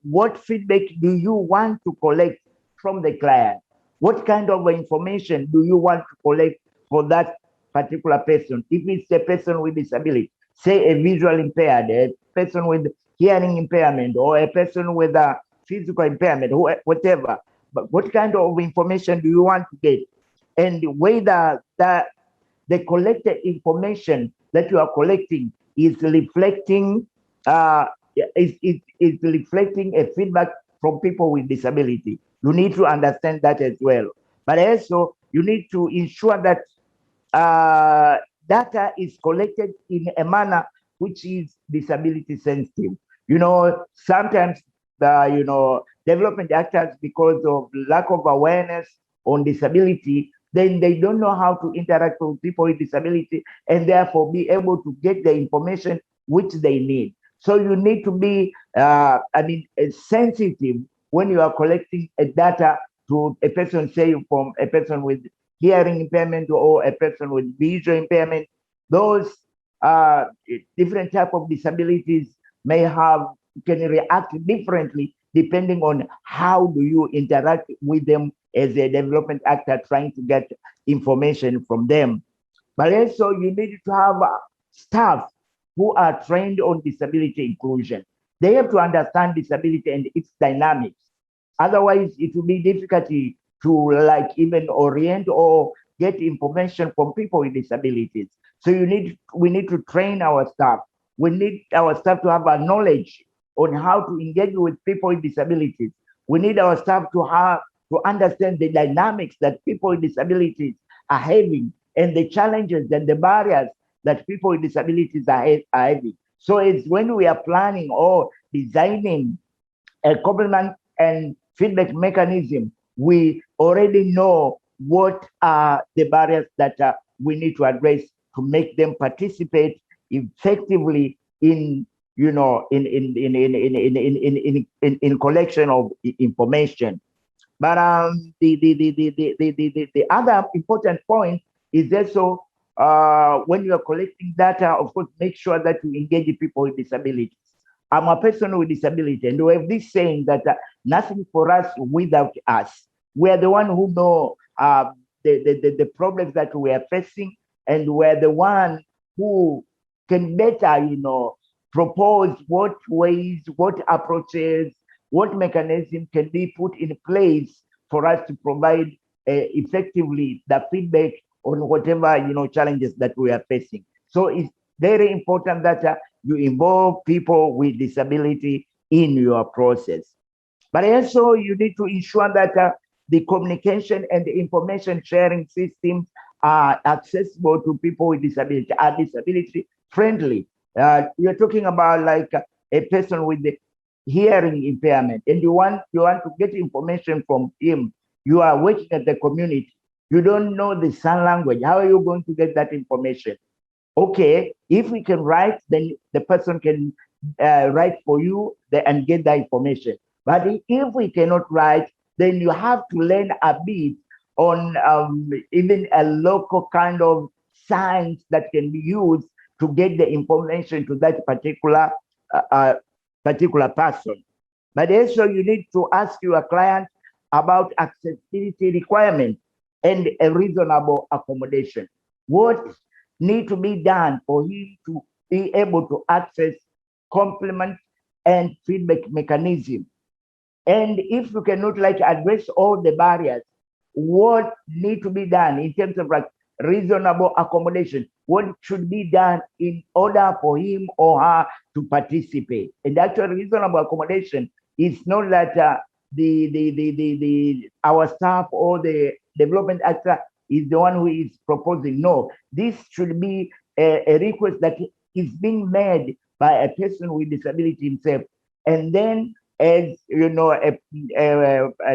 what feedback do you want to collect from the client? What kind of information do you want to collect for that particular person? If it's a person with disability, say a visual impaired, a person with hearing impairment, or a person with a physical impairment, whatever. But what kind of information do you want to get? And whether the collected information that you are collecting is reflecting is reflecting a feedback from people with disability. You need to understand that as well. But also, you need to ensure that data is collected in a manner which is disability sensitive. Sometimes development actors, because of lack of awareness on disability, then they don't know how to interact with people with disability and therefore be able to get the information which they need. So you need to be, sensitive when you are collecting a data to a person, say from a person with hearing impairment or a person with visual impairment. Those different type of disabilities can react differently depending on how do you interact with them as a development actor trying to get information from them. But also you need to have staff who are trained on disability inclusion. They have to understand disability and its dynamics. Otherwise, it will be difficult to even orient or get information from people with disabilities. So we need to train our staff. We need our staff to have a knowledge on how to engage with people with disabilities. We need our staff to understand the dynamics that people with disabilities are having and the challenges and the barriers that people with disabilities are having. So it's when we are planning or designing a complement and feedback mechanism, we already know what are the barriers that we need to address to make them participate effectively in collection of information. But the other important point is also when you are collecting data, of course, make sure that you engage people with disabilities. I'm a person with disability, and we have this saying that nothing for us without us. We are the one who know the problems that we are facing, and we're the one who can better, propose what ways, what approaches, what mechanism can be put in place for us to provide effectively the feedback on whatever challenges that we are facing. So it's very important that you involve people with disability in your process. But also you need to ensure that the communication and the information sharing systems are accessible to people with disability, are disability friendly. You're talking about like a person with the hearing impairment, and you want to get information from him. You are working at the community. You don't know the sign language. How are you going to get that information? Okay, if we can write, then the person can write for you and get that information. But if we cannot write, then you have to learn a bit on even a local kind of signs that can be used to get the information to that particular person. But also you need to ask your client about accessibility requirements and a reasonable accommodation. What need to be done for him to be able to access complement and feedback mechanism? And if you cannot like address all the barriers, what need to be done in terms of like reasonable accommodation? What should be done in order for him or her to participate? And actually, reasonable accommodation is not that our staff or the development actor is the one who is proposing. No, this should be a request that is being made by a person with disability himself. And then, as you know, a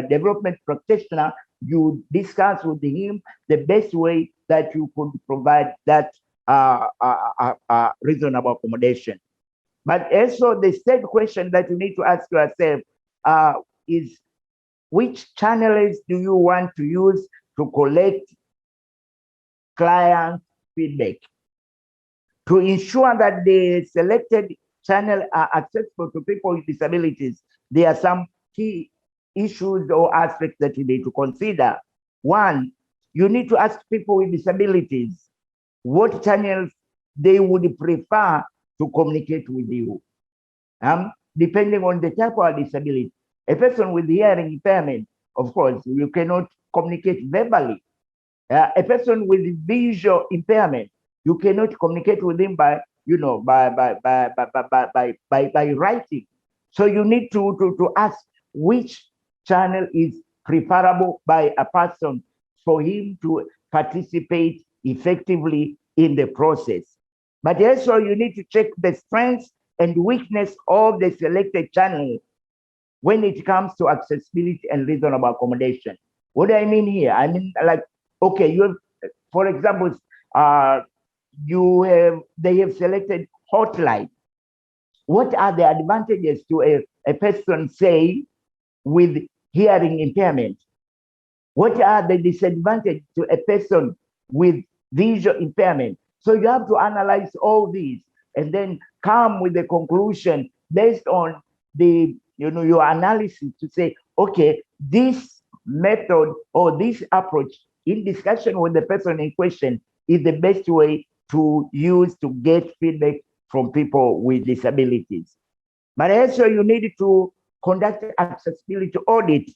development practitioner, you discuss with him the best way that you could provide that reasonable accommodation. But also the third question that you need to ask yourself is, which channels do you want to use to collect client feedback? To ensure that the selected channel are accessible to people with disabilities, there are some key issues or aspects that you need to consider. One, you need to ask people with disabilities what channels they would prefer to communicate with you, depending on the type of disability. A person with hearing impairment, of course, you cannot communicate verbally. A person with visual impairment, you cannot communicate with him by, you know, by writing. So you need to ask which channel is preferable by a person for him to participate effectively in the process. But also you need to check the strengths and weakness of the selected channel when it comes to accessibility and reasonable accommodation. What do I mean here? I mean, like, okay, you have, for example, they have selected hotline. What are the advantages to a person, say, with hearing impairment? What are the disadvantages to a person with visual impairment? So you have to analyze all these and then come with a conclusion based on the, you know, your analysis to say, okay, this method or this approach in discussion with the person in question is the best way to use to get feedback from people with disabilities. But also you need to conduct accessibility audit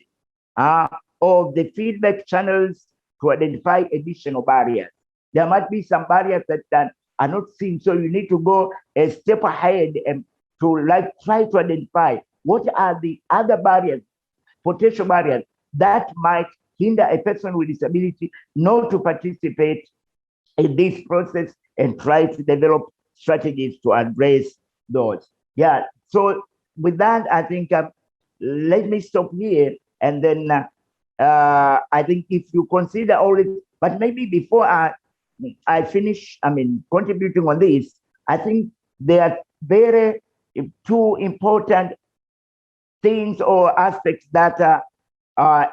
of the feedback channels to identify additional barriers. There might be some barriers that are not seen, so you need to go a step ahead and to like try to identify what are the other barriers, potential barriers that might hinder a person with disability not to participate in this process and try to develop strategies to address those. Yeah, so with that, I think let me stop here, and then I think if you consider all it, but maybe before I finish, I mean, contributing on this, I think there are very two important things or aspects that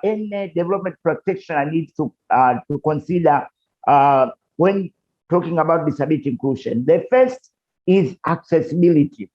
any development practitioner needs to consider when talking about disability inclusion. The first is accessibility.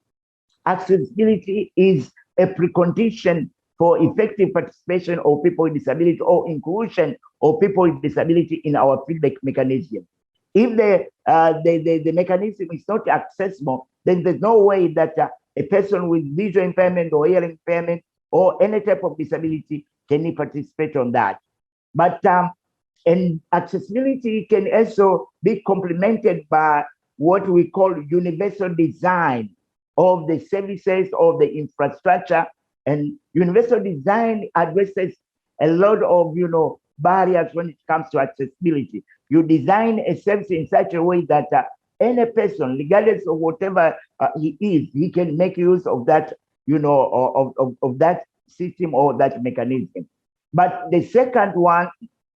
Accessibility is a precondition for effective participation of people with disability or inclusion of people with disability in our feedback mechanism. If the mechanism is not accessible, then there's no way that a person with visual impairment or hearing impairment or any type of disability can participate on that. But and accessibility can also be complemented by what we call universal design of the services, of the infrastructure. And universal design addresses a lot of, you know, barriers when it comes to accessibility. you design a service in such a way that any person, regardless of whatever he is, he can make use of that, of that system or that mechanism. But the second one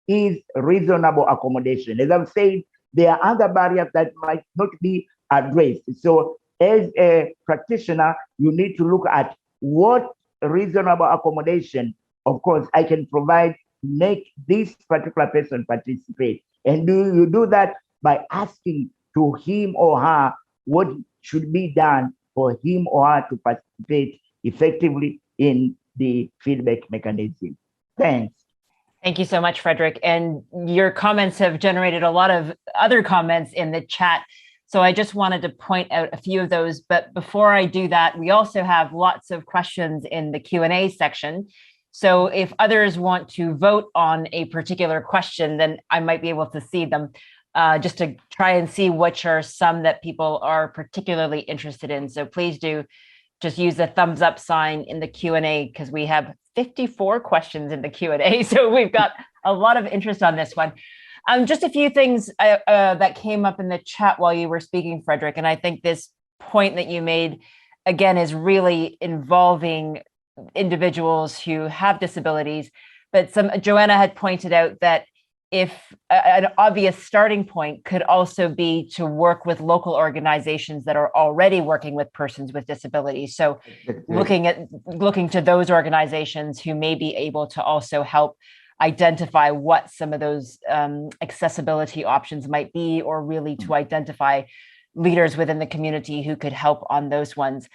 is reasonable accommodation. As I've said, there are other barriers that might not be addressed. So as a practitioner, you need to look at what reasonable accommodation, of course, I can provide, make this particular person participate. And you do that by asking to him or her what should be done for him or her to participate effectively in the feedback mechanism. Thanks. Thank you so much, Frederick. And your comments have generated a lot of other comments in the chat. So I just wanted to point out a few of those. But before I do that, we also have lots of questions in the Q&A section. So if others want to vote on a particular question, then I might be able to see them just to try and see which are some that people are particularly interested in. So please do just use the thumbs up sign in the Q&A because we have 54 questions in the Q&A. So we've got a lot of interest on this one. Just a few things that came up in the chat while you were speaking, Frederick. And I think this point that you made, again, is really involving individuals who have disabilities. But Joanna had pointed out that if an obvious starting point could also be to work with local organizations that are already working with persons with disabilities. So looking to those organizations who may be able to also help identify what some of those accessibility options might be, or really to identify leaders within the community who could help on those ones.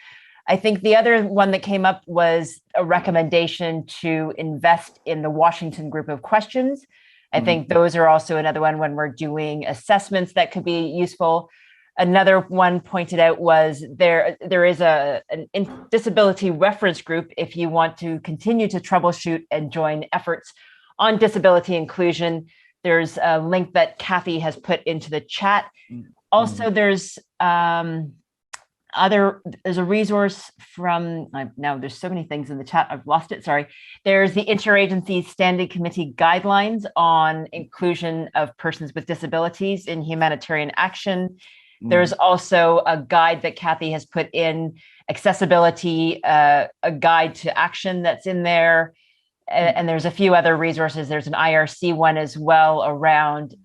I think the other one that came up was a recommendation to invest in the Washington group of questions. I think those are also another one when we're doing assessments that could be useful. Another one pointed out was there is a disability reference group if you want to continue to troubleshoot and join efforts on disability inclusion. There's a link that Kathy has put into the chat. Also, there's there's a resource from, now there's so many things in the chat, I've lost it, sorry. There's the Interagency Standing Committee guidelines on inclusion of persons with disabilities in humanitarian action. There's also a guide that Kathy has put in, accessibility, a guide to action that's in there. And there's a few other resources. There's an IRC one as well around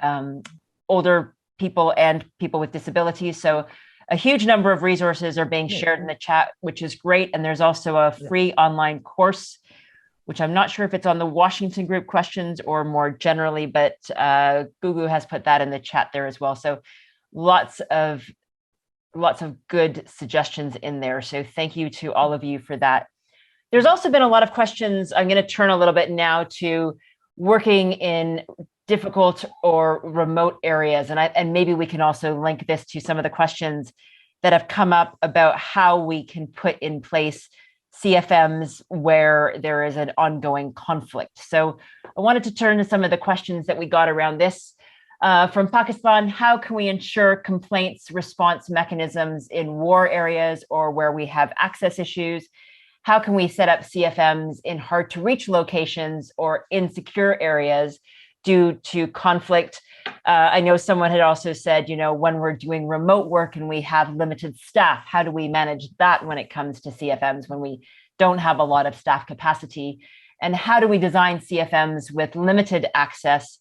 older people and people with disabilities. So a huge number of resources are being shared in the chat, which is great. And there's also a free online course, which I'm not sure if it's on the Washington group questions or more generally, but Gugu has put that in the chat there as well. So lots of good suggestions in there. So thank you to all of you for that. There's also been a lot of questions. I'm going to turn a little bit now to working in difficult or remote areas. And maybe we can also link this to some of the questions that have come up about how we can put in place CFMs where there is an ongoing conflict. So I wanted to turn to some of the questions that we got around this. From Pakistan, how can we ensure complaints response mechanisms in war areas or where we have access issues? How can we set up CFMs in hard to reach locations or insecure areas due to conflict? I know someone had also said, when we're doing remote work and we have limited staff, how do we manage that when it comes to CFMs when we don't have a lot of staff capacity? And how do we design CFMs with limited access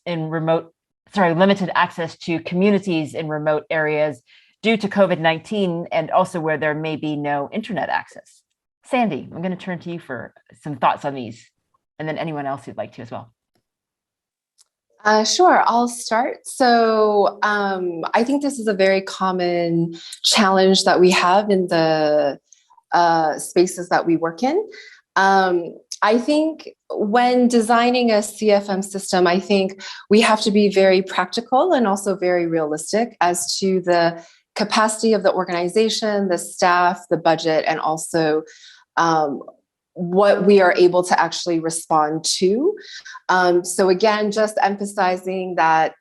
limited access to communities in remote areas due to COVID-19 and also where there may be no internet access? Sandy, I'm going to turn to you for some thoughts on these, and then anyone else who'd like to as well. Sure, I'll start. So I think this is a very common challenge that we have in the spaces that we work in. I think when designing a CFM system, I think we have to be very practical and also very realistic as to the capacity of the organization, the staff, the budget, and also what we are able to actually respond to. So again, just emphasizing that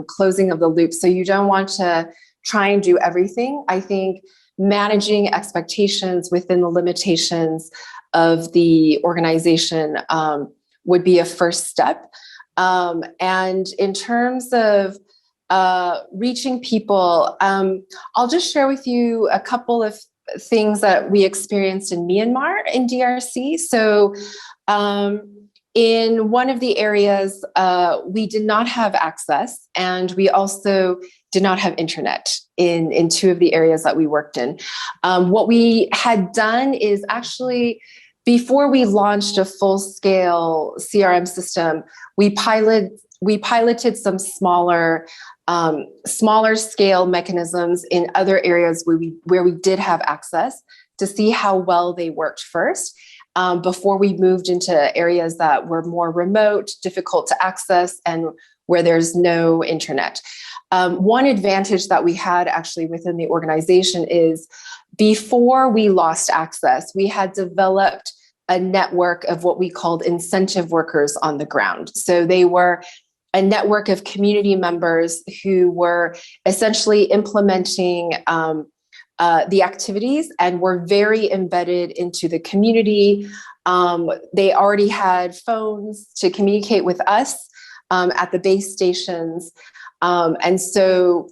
closing of the loop. So you don't want to try and do everything. I think managing expectations within the limitations of the organization would be a first step. And in terms of reaching people, I'll just share with you a couple of things that we experienced in Myanmar in DRC. So in one of the areas, we did not have access, and we also did not have internet in two of the areas that we worked in. What we had done is actually, before we launched a full-scale CRM system, we piloted some smaller scale mechanisms in other areas where we did have access, to see how well they worked first, before we moved into areas that were more remote, difficult to access, and where there's no internet. One advantage that we had actually within the organization is, before we lost access, we had developed a network of what we called incentive workers on the ground. So they were a network of community members who were essentially implementing the activities and were very embedded into the community. They already had phones to communicate with us at the base stations. And so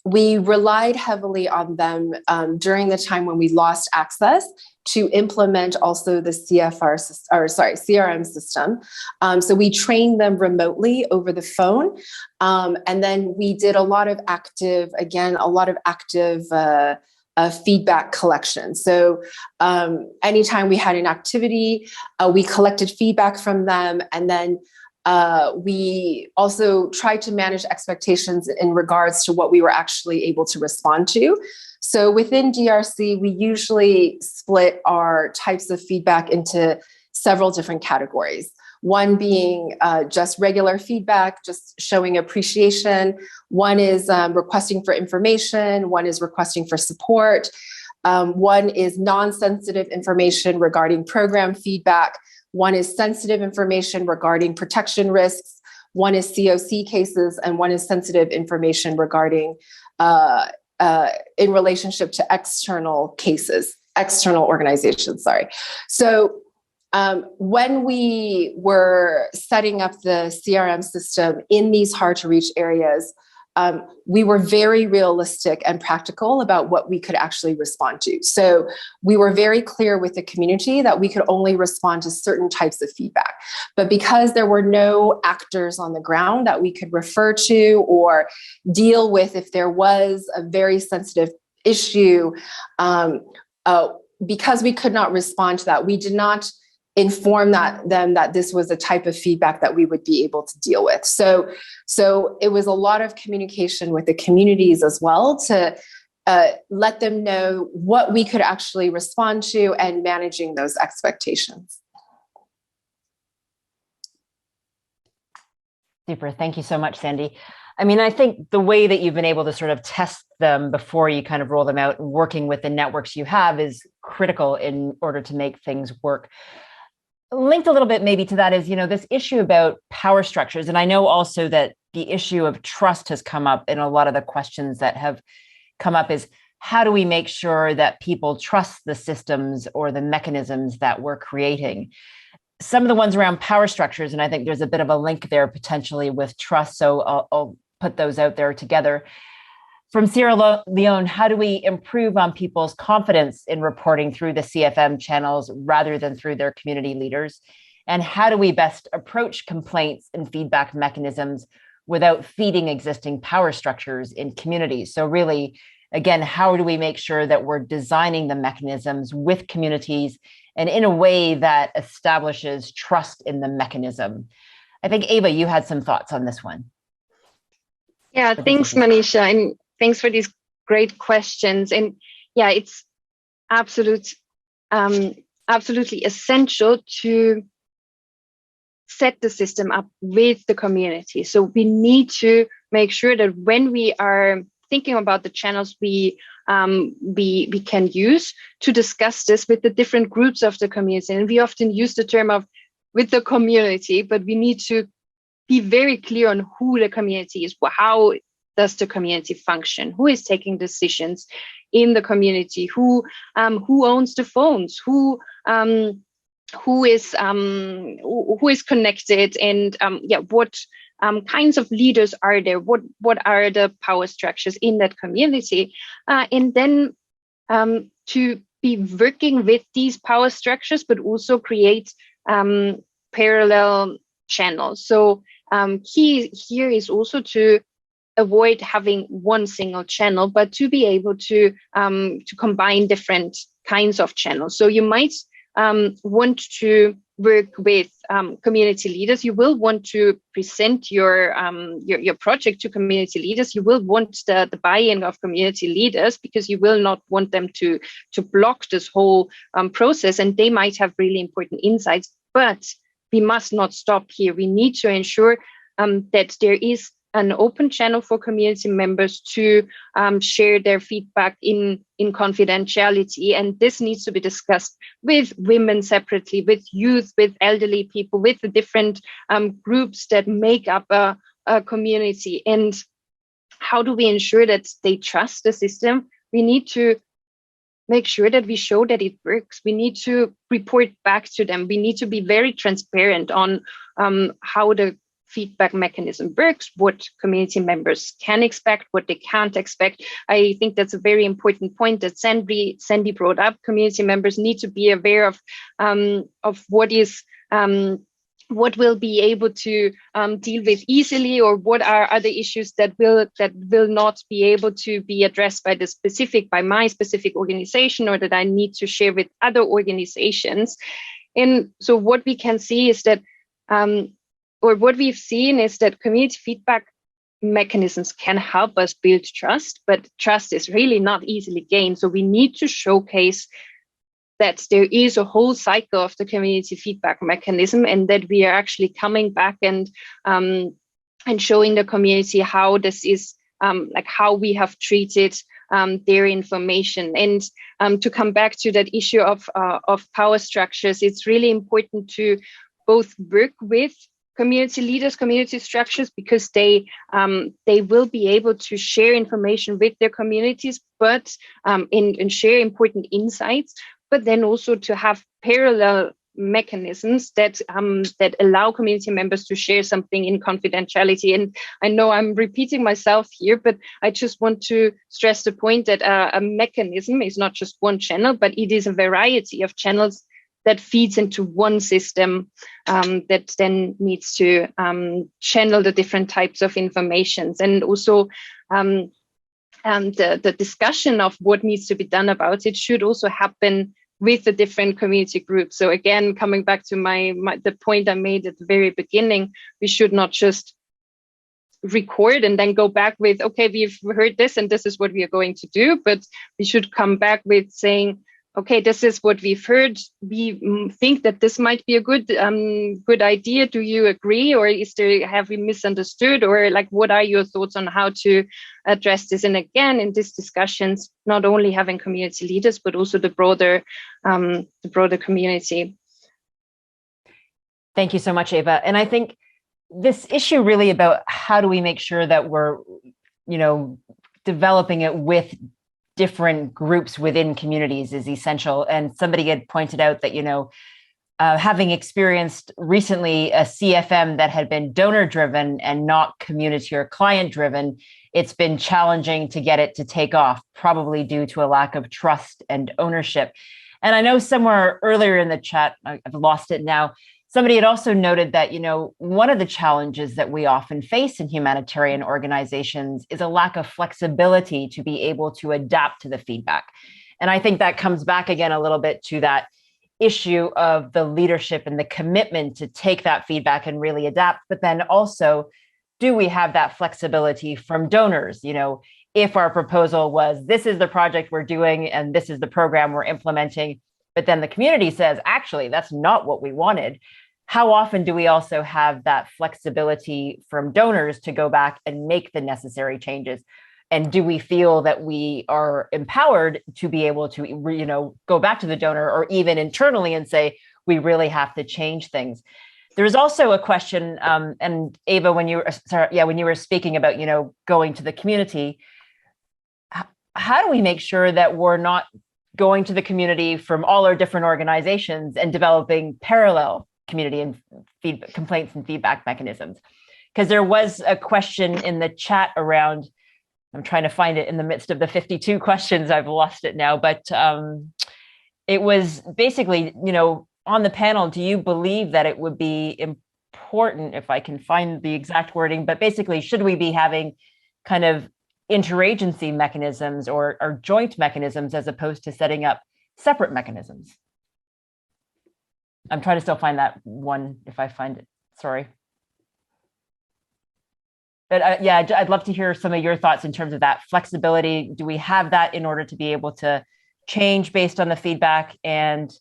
we relied heavily on them during the time when we lost access, to implement also the CRM system. So we trained them remotely over the phone. And then we did a lot of active feedback collection. So anytime we had an activity, we collected feedback from them, and then we also tried to manage expectations in regards to what we were actually able to respond to. So within DRC, we usually split our types of feedback into several different categories. One being just regular feedback, just showing appreciation. One is requesting for information. One is requesting for support. One is non-sensitive information regarding program feedback. One is sensitive information regarding protection risks. One is COC cases, and one is sensitive information regarding in relationship to external organizations, sorry. So when we were setting up the CRM system in these hard to reach areas, we were very realistic and practical about what we could actually respond to. So we were very clear with the community that we could only respond to certain types of feedback. But because there were no actors on the ground that we could refer to or deal with if there was a very sensitive issue, because we could not respond to that, we did not inform them that this was a type of feedback that we would be able to deal with. So it was a lot of communication with the communities as well, to let them know what we could actually respond to and managing those expectations. Super. Thank you so much, Sandy. I mean, I think the way that you've been able to sort of test them before you kind of roll them out, working with the networks you have, is critical in order to make things work. Linked a little bit maybe to that is, this issue about power structures. And I know also that the issue of trust has come up in a lot of the questions that have come up, is how do we make sure that people trust the systems or the mechanisms that we're creating? Some of the ones around power structures, and I think there's a bit of a link there potentially with trust. So I'll put those out there together. From Sierra Leone, how do we improve on people's confidence in reporting through the CFM channels rather than through their community leaders? And how do we best approach complaints and feedback mechanisms without feeding existing power structures in communities? So really, again, how do we make sure that we're designing the mechanisms with communities and in a way that establishes trust in the mechanism? I think, Ava, you had some thoughts on this one. Yeah, thanks, Manisha. And thanks for these great questions. And yeah, it's absolutely essential to set the system up with the community. So we need to make sure that when we are thinking about the channels we can use to discuss this with the different groups of the community. And we often use the term of with the community, but we need to be very clear on who the community is. How does the community function? Who is taking decisions in the community? Who owns the phones? Who who is connected, and what kinds of leaders are there, what are the power structures in that community, and then to be working with these power structures, but also create parallel channels. So key here is also to avoid having one single channel, but to be able to combine different kinds of channels. So you might want to work with community leaders. You will want to present your project to community leaders. You will want the buy-in of community leaders, because you will not want them to block this whole process, and they might have really important insights. But we must not stop here. We need to ensure that there is an open channel for community members to share their feedback in confidentiality. And this needs to be discussed with women separately, with youth, with elderly people, with the different groups that make up a community. And how do we ensure that they trust the system? We need to make sure that we show that it works. We need to report back to them. We need to be very transparent on how the feedback mechanism works, what community members can expect, what they can't expect. I think that's a very important point that Sandy brought up. Community members need to be aware of what will be able to deal with easily, or what are other issues that will not be able to be addressed by my specific organization, or that I need to share with other organizations. And so what we can see is that or what we've seen is that community feedback mechanisms can help us build trust, but trust is really not easily gained. So we need to showcase that there is a whole cycle of the community feedback mechanism, and that we are actually coming back and showing the community how this is, like how we have treated their information. And to come back to that issue of power structures, it's really important to both work with community leaders, community structures, because they will be able to share information with their communities, but and share important insights, but then also to have parallel mechanisms that allow community members to share something in confidentiality. And I know I'm repeating myself here, but I just want to stress the point that a mechanism is not just one channel, but it is a variety of channels that feeds into one system that then needs to channel the different types of informations. And also the discussion of what needs to be done about it should also happen with the different community groups. So again, coming back to the point I made at the very beginning, we should not just record and then go back with, okay, we've heard this and this is what we are going to do, but we should come back with saying, okay, this is what we've heard. We think that this might be a good idea. Do you agree, or have we misunderstood, or like what are your thoughts on how to address this? And again, in these discussions, not only having community leaders, but also the broader community. Thank you so much, Eva. And I think this issue really about how do we make sure that we're, developing it with different groups within communities is essential. And somebody had pointed out that, having experienced recently a CFM that had been donor driven and not community or client driven, it's been challenging to get it to take off, probably due to a lack of trust and ownership. And I know somewhere earlier in the chat, I've lost it now, somebody had also noted that, one of the challenges that we often face in humanitarian organizations is a lack of flexibility to be able to adapt to the feedback. And I think that comes back again a little bit to that issue of the leadership and the commitment to take that feedback and really adapt. But then also, do we have that flexibility from donors? If our proposal was, this is the project we're doing and this is the program we're implementing, but then the community says, actually, that's not what we wanted. How often do we also have that flexibility from donors to go back and make the necessary changes? And do we feel that we are empowered to be able to, go back to the donor or even internally and say, we really have to change things? There's also a question, and Eva, when you were speaking about, going to the community, how do we make sure that we're not going to the community from all our different organizations and developing parallel community and complaints and feedback mechanisms. Because there was a question in the chat around, I'm trying to find it in the midst of the 52 questions, I've lost it now, but it was basically, on the panel, do you believe that it would be important, if I can find the exact wording, but basically, should we be having kind of interagency mechanisms or joint mechanisms as opposed to setting up separate mechanisms? I'm trying to still find that one if I find it, sorry. But yeah, I'd love to hear some of your thoughts in terms of that flexibility. Do we have that in order to be able to change based on the feedback? And,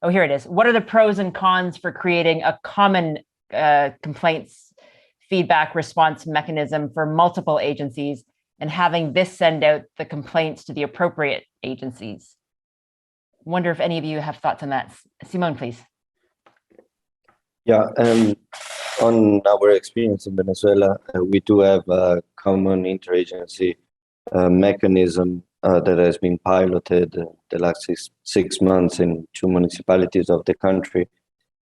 oh, here it is. What are the pros and cons for creating a common complaints feedback response mechanism for multiple agencies and having this send out the complaints to the appropriate agencies? Wonder if any of you have thoughts on that. Simone, please. Yeah, on our experience in Venezuela, we do have a common interagency mechanism that has been piloted the last six months in 2 municipalities of the country,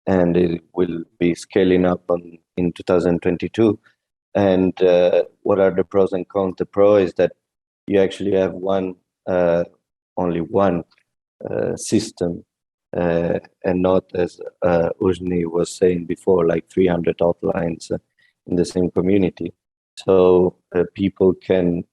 and it will be scaling up in 2022. And what are the pros and cons? The pro is that you actually have only one system, and not, as Ujni was saying before, like 300 hotlines in the same community. So people can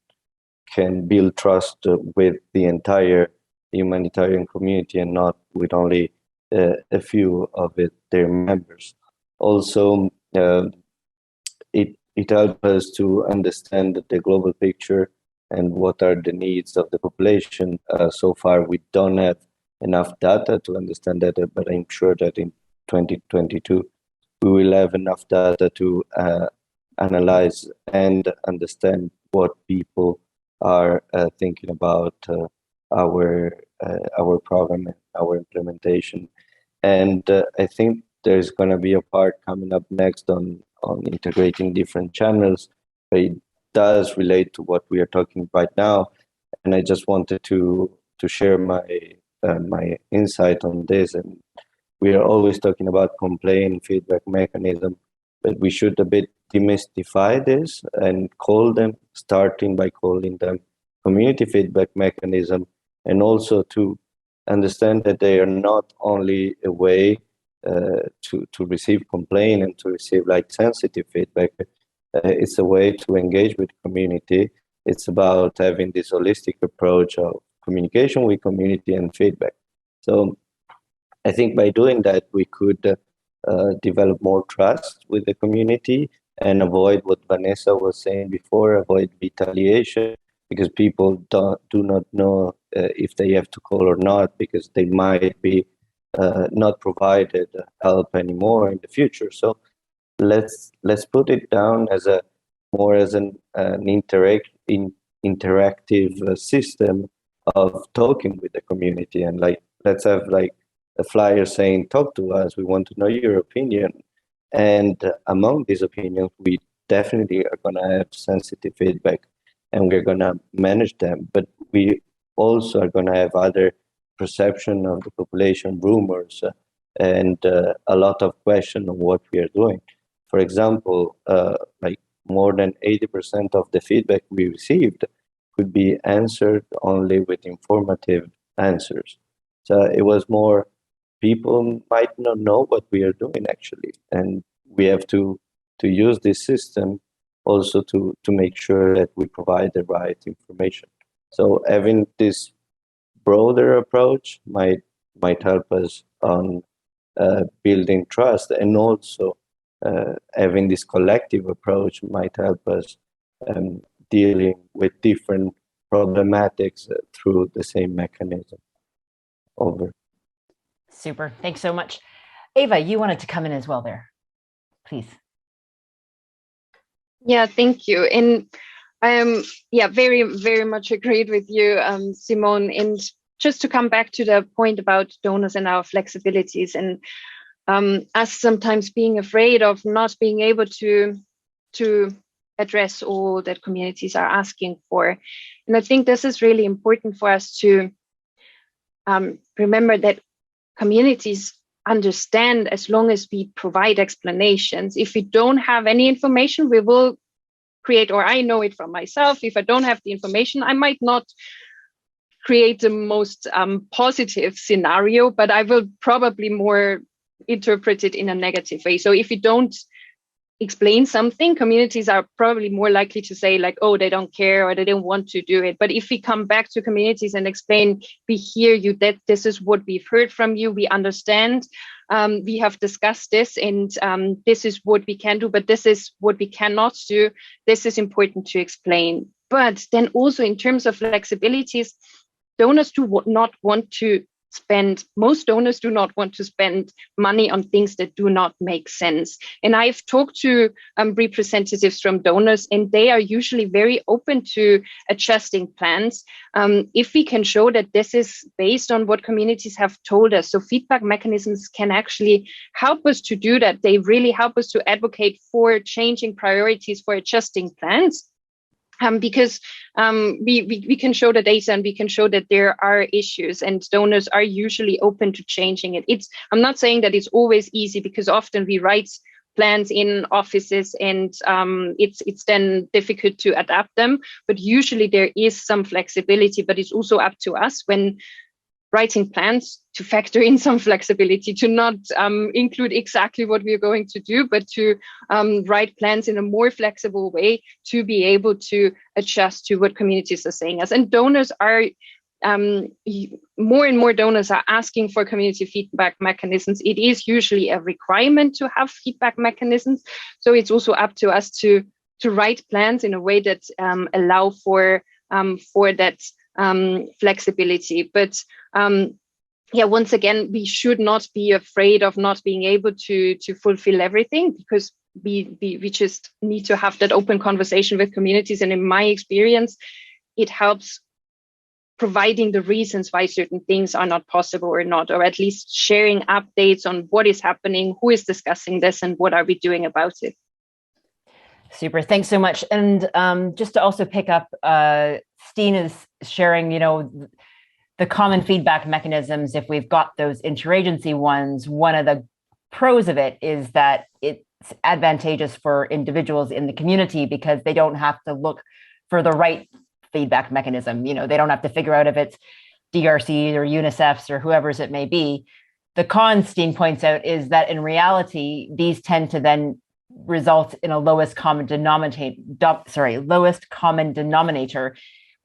build trust with the entire humanitarian community and not with only a few of their members. Also, it helps us to understand the global picture and what are the needs of the population. So far, we don't have enough data to understand that, but I'm sure that in 2022, we will have enough data to analyze and understand what people are thinking about our program and our implementation. And I think there's going to be a part coming up next on integrating different channels, but it does relate to what we are talking right now. And I just wanted to share my insight on this. And we are always talking about complaint feedback mechanism, but we should a bit demystify this and starting by calling them community feedback mechanism, and also to understand that they are not only a way to receive complaint and to receive like sensitive feedback. It's a way to engage with community. It's about having this holistic approach of communication with community and feedback. So I think by doing that, we could develop more trust with the community and avoid what Vanessa was saying before, avoid retaliation, because people do not know if they have to call or not, because they might be not provided help anymore in the future. So let's put it down as more as an interactive system of talking with the community, and like let's have like a flyer saying, talk to us, we want to know your opinion. And among these opinions, we definitely are going to have sensitive feedback and we're going to manage them. But we also are going to have other perception of the population, rumors, and a lot of question on what we are doing. For example, like more than 80% of the feedback we received could be answered only with informative answers. So it was more, people might not know what we are doing actually, and we have to use this system also to make sure that we provide the right information. So having this broader approach might help us on building trust, and also having this collective approach might help us dealing with different problematics through the same mechanism. Over. Super. Thanks so much. Ava, you wanted to come in as well there. Please. Yeah, thank you. And yeah, very, very much agreed with you, Simone. And just to come back to the point about donors and our flexibilities, and us sometimes being afraid of not being able to address all that communities are asking for. And I think this is really important for us to remember that communities understand as long as we provide explanations. If we don't have any information, we will create, or I know it from myself, if I don't have the information, I might not create the most positive scenario, but I will probably more interpret it in a negative way. So if you don't explain something, communities are probably more likely to say like, oh, they don't care or they don't want to do it. But if we come back to communities and explain, we hear you, that this is what we've heard from you, we understand, we have discussed this, and this is what we can do, but this is what we cannot do. This is important to explain. But then also in terms of flexibilities, donors do not want to spend, most donors do not want to spend money on things that do not make sense. And I've talked to representatives from donors, and they are usually very open to adjusting plans if we can show that this is based on what communities have told us. So feedback mechanisms can actually help us to do that. They really help us to advocate for changing priorities, for adjusting plans. Because we can show the data and we can show that there are issues, and donors are usually open to changing it. I'm not saying that it's always easy, because often we write plans in offices and it's then difficult to adapt them. But usually there is some flexibility, but it's also up to us when writing plans to factor in some flexibility, to not include exactly what we're going to do, but to write plans in a more flexible way to be able to adjust to what communities are saying us. And donors are, more and more donors are asking for community feedback mechanisms. It is usually a requirement to have feedback mechanisms. So it's also up to us to write plans in a way that allow for that flexibility. But once again, we should not be afraid of not being able to fulfill everything, because we just need to have that open conversation with communities. And in my experience, it helps providing the reasons why certain things are not possible or not, or at least sharing updates on what is happening, who is discussing this, and what are we doing about it. Super. Thanks so much. And just to also pick up, Steen is sharing, the common feedback mechanisms. If we've got those interagency ones, one of the pros of it is that it's advantageous for individuals in the community, because they don't have to look for the right feedback mechanism. They don't have to figure out if it's DRC's or UNICEF's or whoever's it may be. The con, Steen points out, is that in reality, these tend to then result in a lowest common denominator,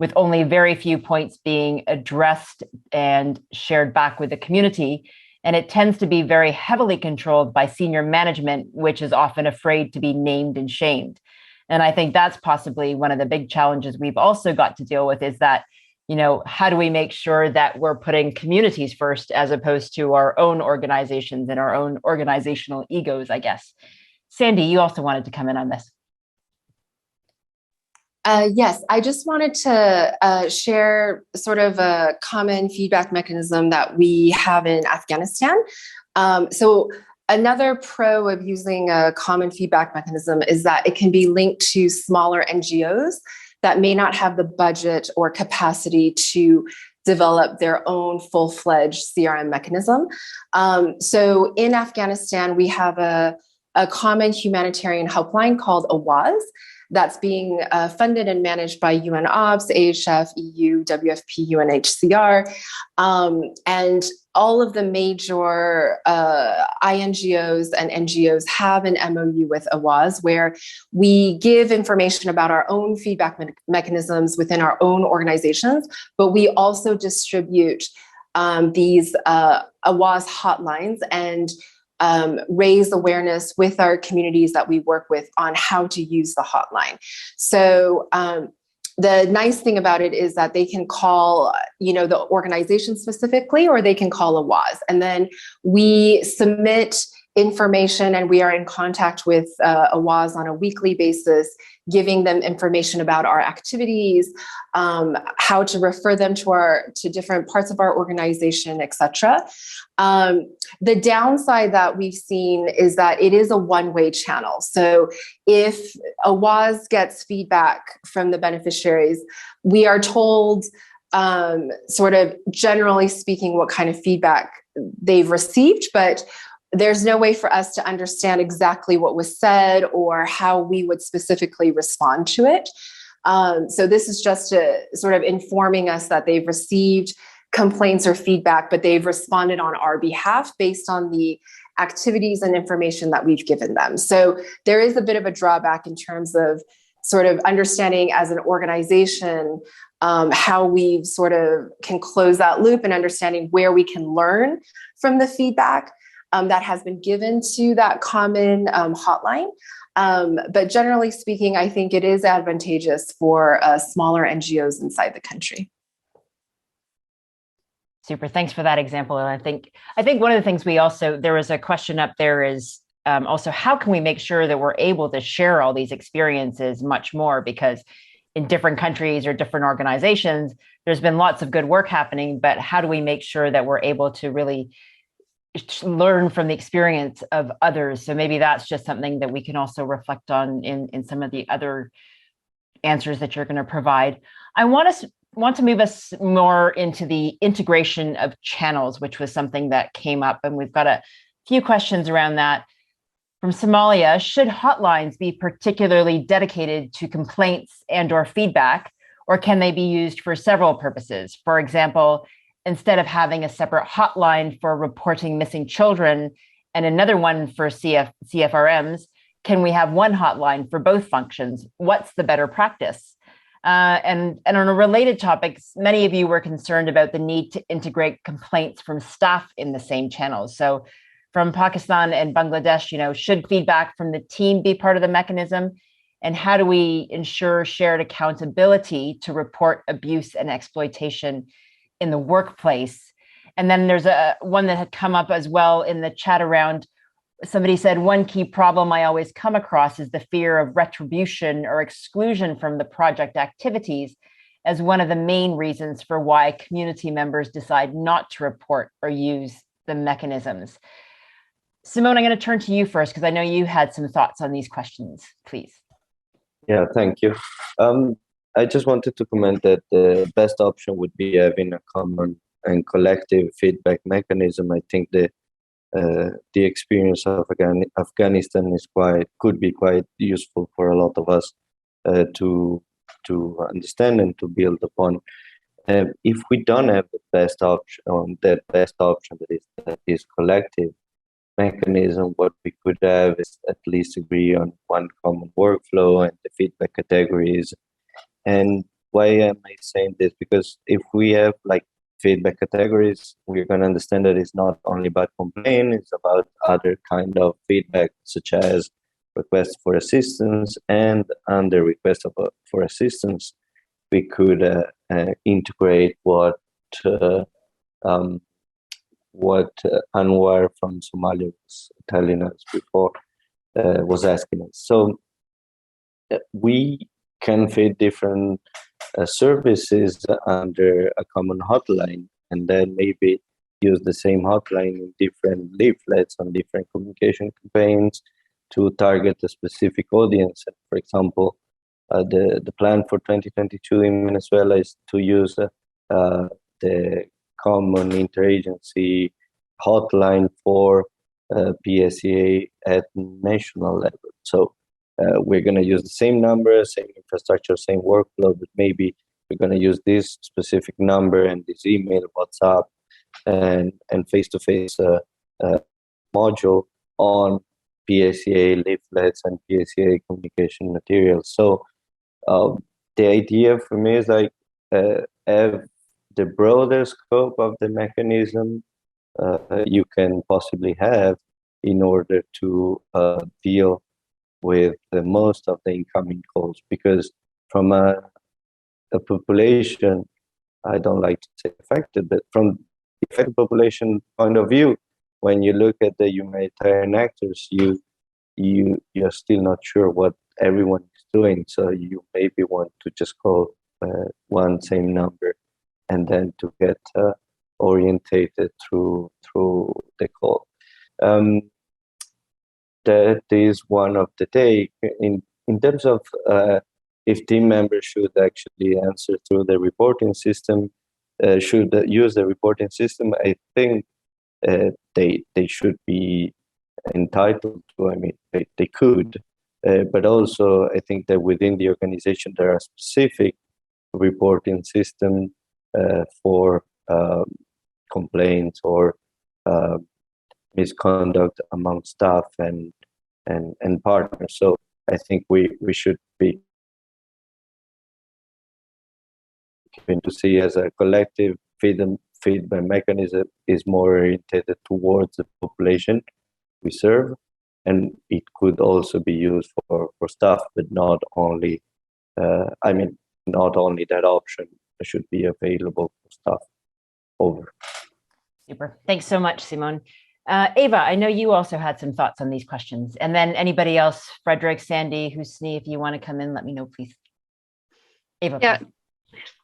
with only very few points being addressed and shared back with the community. And it tends to be very heavily controlled by senior management, which is often afraid to be named and shamed. And I think that's possibly one of the big challenges we've also got to deal with, is that, how do we make sure that we're putting communities first as opposed to our own organizations and our own organizational egos, I guess. Sandy, you also wanted to come in on this. Yes, I just wanted to share sort of a common feedback mechanism that we have in Afghanistan. So another pro of using a common feedback mechanism is that it can be linked to smaller NGOs that may not have the budget or capacity to develop their own full-fledged CRM mechanism. So in Afghanistan, we have a common humanitarian helpline called AWAZ that's being funded and managed by UNOPS, AHF, EU, WFP, UNHCR, and all of the major INGOs and NGOs have an MOU with AWAZ, where we give information about our own feedback mechanisms within our own organizations, but we also distribute these AWAZ hotlines and raise awareness with our communities that we work with on how to use the hotline. So the nice thing about it is that they can call, the organization specifically, or they can call AWAZ. And then we submit information, and we are in contact with AWAZ on a weekly basis, giving them information about our activities, how to refer them to different parts of our organization, etc. The downside that we've seen is that it is a one-way channel. So if AWAZ gets feedback from the beneficiaries, we are told sort of generally speaking what kind of feedback they've received, but there's no way for us to understand exactly what was said or how we would specifically respond to it. So this is just sort of informing us that they've received complaints or feedback, but they've responded on our behalf based on the activities and information that we've given them. So there is a bit of a drawback in terms of sort of understanding as an organization how we sort of can close that loop and understanding where we can learn from the feedback that has been given to that common hotline. But generally speaking, I think it is advantageous for smaller NGOs inside the country. Super. Thanks for that example. And I think one of the things there was a question up there is also how can we make sure that we're able to share all these experiences much more, because in different countries or different organizations, there's been lots of good work happening, but how do we make sure that we're able to really learn from the experience of others? So maybe that's just something that we can also reflect on in some of the other answers that you're going to provide. I want to move us more into the integration of channels, which was something that came up, and we've got a few questions around that. From Somalia, should hotlines be particularly dedicated to complaints and or feedback, or can they be used for several purposes? For example, instead of having a separate hotline for reporting missing children and another one for CFRMs, can we have one hotline for both functions? What's the better practice? And on a related topic, many of you were concerned about the need to integrate complaints from staff in the same channels. So from Pakistan and Bangladesh, should feedback from the team be part of the mechanism? And how do we ensure shared accountability to report abuse and exploitation in the workplace? And then there's one that had come up as well in the chat around, somebody said, one key problem I always come across is the fear of retribution or exclusion from the project activities as one of the main reasons for why community members decide not to report or use the mechanisms. Simone, I'm going to turn to you first, because I know you had some thoughts on these questions, please. Yeah, thank you. I just wanted to comment that the best option would be having a common and collective feedback mechanism. I think the experience of Afghanistan could be quite useful for a lot of us to understand and to build upon. If we don't have the best option, that is collective mechanism, what we could have is at least agree on one common workflow and the feedback categories. And why am I saying this? Because if we have feedback categories, we're going to understand that it's not only about complaint, it's about other kind of feedback, such as requests for assistance. And under request for assistance, we could integrate what Anwar from Somalia was telling us before, was asking us. So we can fit different services under a common hotline, and then maybe use the same hotline in different leaflets on different communication campaigns to target a specific audience. For example, the plan for 2022 in Venezuela is to use the common interagency hotline for PSEA at national level. So we're going to use the same number, same infrastructure, same workflow, but maybe we're going to use this specific number and this email, WhatsApp, and face-to-face module on PSEA leaflets and PSEA communication materials. So the idea for me is have the broader scope of the mechanism you can possibly have in order to deal with most of the incoming calls. Because from a population, I don't like to say affected, but from the affected population point of view, when you look at the humanitarian actors, you're still not sure what everyone is doing. So you maybe want to just call one same number and then to get orientated through the call. That is one of the take. In terms of if team members should actually answer through the reporting system, should use the reporting system, I think they should be entitled to. I mean, they could, but also I think that within the organization there are specific reporting systems for complaints or misconduct among staff and partners. So I think we should be going to see as a collective feedback mechanism is more oriented towards the population we serve, and it could also be used for staff, but not only. Not only that option should be available for staff. Over. Super. Thanks so much, Simone. Eva, I know you also had some thoughts on these questions. And then anybody else, Frederick, Sandy, Husni, if you want to come in, let me know, please. Eva. Yeah. Please.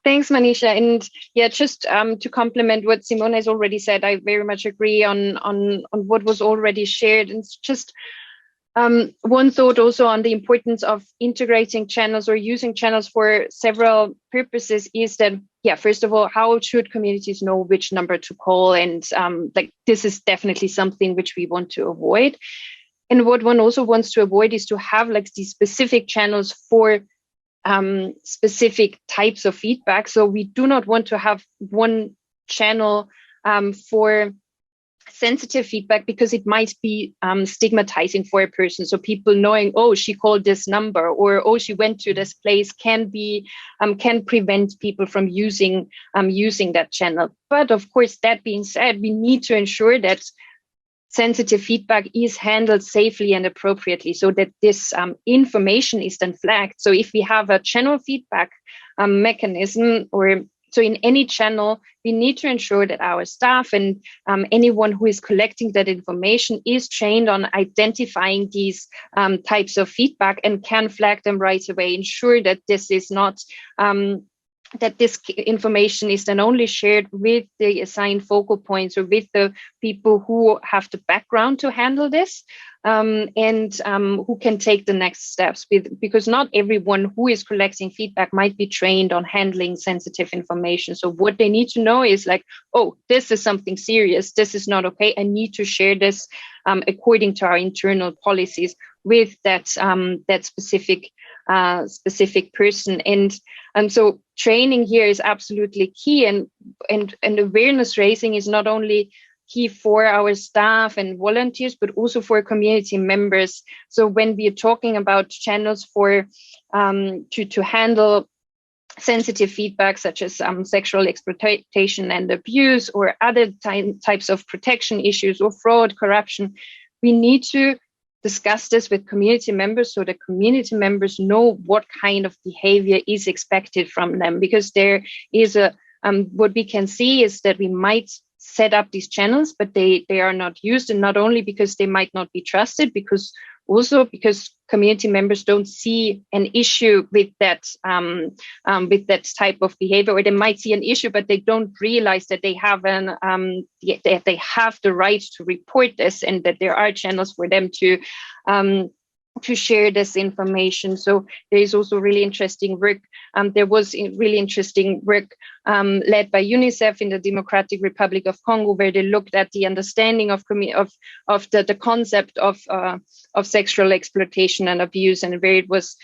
Thanks, Manisha. And yeah, just to complement what Simone has already said, I very much agree on what was already shared. And just one thought also on the importance of integrating channels or using channels for several purposes is that, yeah, first of all, how should communities know which number to call? And this is definitely something which we want to avoid. And what one also wants to avoid is to have these specific channels for specific types of feedback. So we do not want to have one channel for sensitive feedback, because it might be stigmatizing for a person. So people knowing, oh, she called this number, or oh, she went to this place, can prevent people from using that channel. But of course, that being said, we need to ensure that sensitive feedback is handled safely and appropriately, so that this information is then flagged. So if we have a channel feedback mechanism, or so in any channel, we need to ensure that our staff and anyone who is collecting that information is trained on identifying these types of feedback and can flag them right away. Ensure that this is not that this information is then only shared with the assigned focal points or with the people who have the background to handle this, and who can take the next steps. Because not everyone who is collecting feedback might be trained on handling sensitive information. So what they need to know is oh, this is something serious. This is not okay. I need to share this according to our internal policies with that specific person. And so training here is absolutely key, and awareness raising is not only key for our staff and volunteers, but also for community members. So when we are talking about channels for to handle sensitive feedback, such as sexual exploitation and abuse, or other types of protection issues, or fraud, corruption, we need to discuss this with community members, so that community members know what kind of behavior is expected from them. Because there is what we can see is that we might set up these channels, but they are not used, and not only because they might not be trusted, because community members don't see an issue with that type of behavior, or they might see an issue, but they don't realize that they have that they have the right to report this, and that there are channels for them to share this information. So there is also really interesting work. There was really interesting work led by UNICEF in the Democratic Republic of Congo, where they looked at the understanding of the concept of sexual exploitation and abuse, and where it was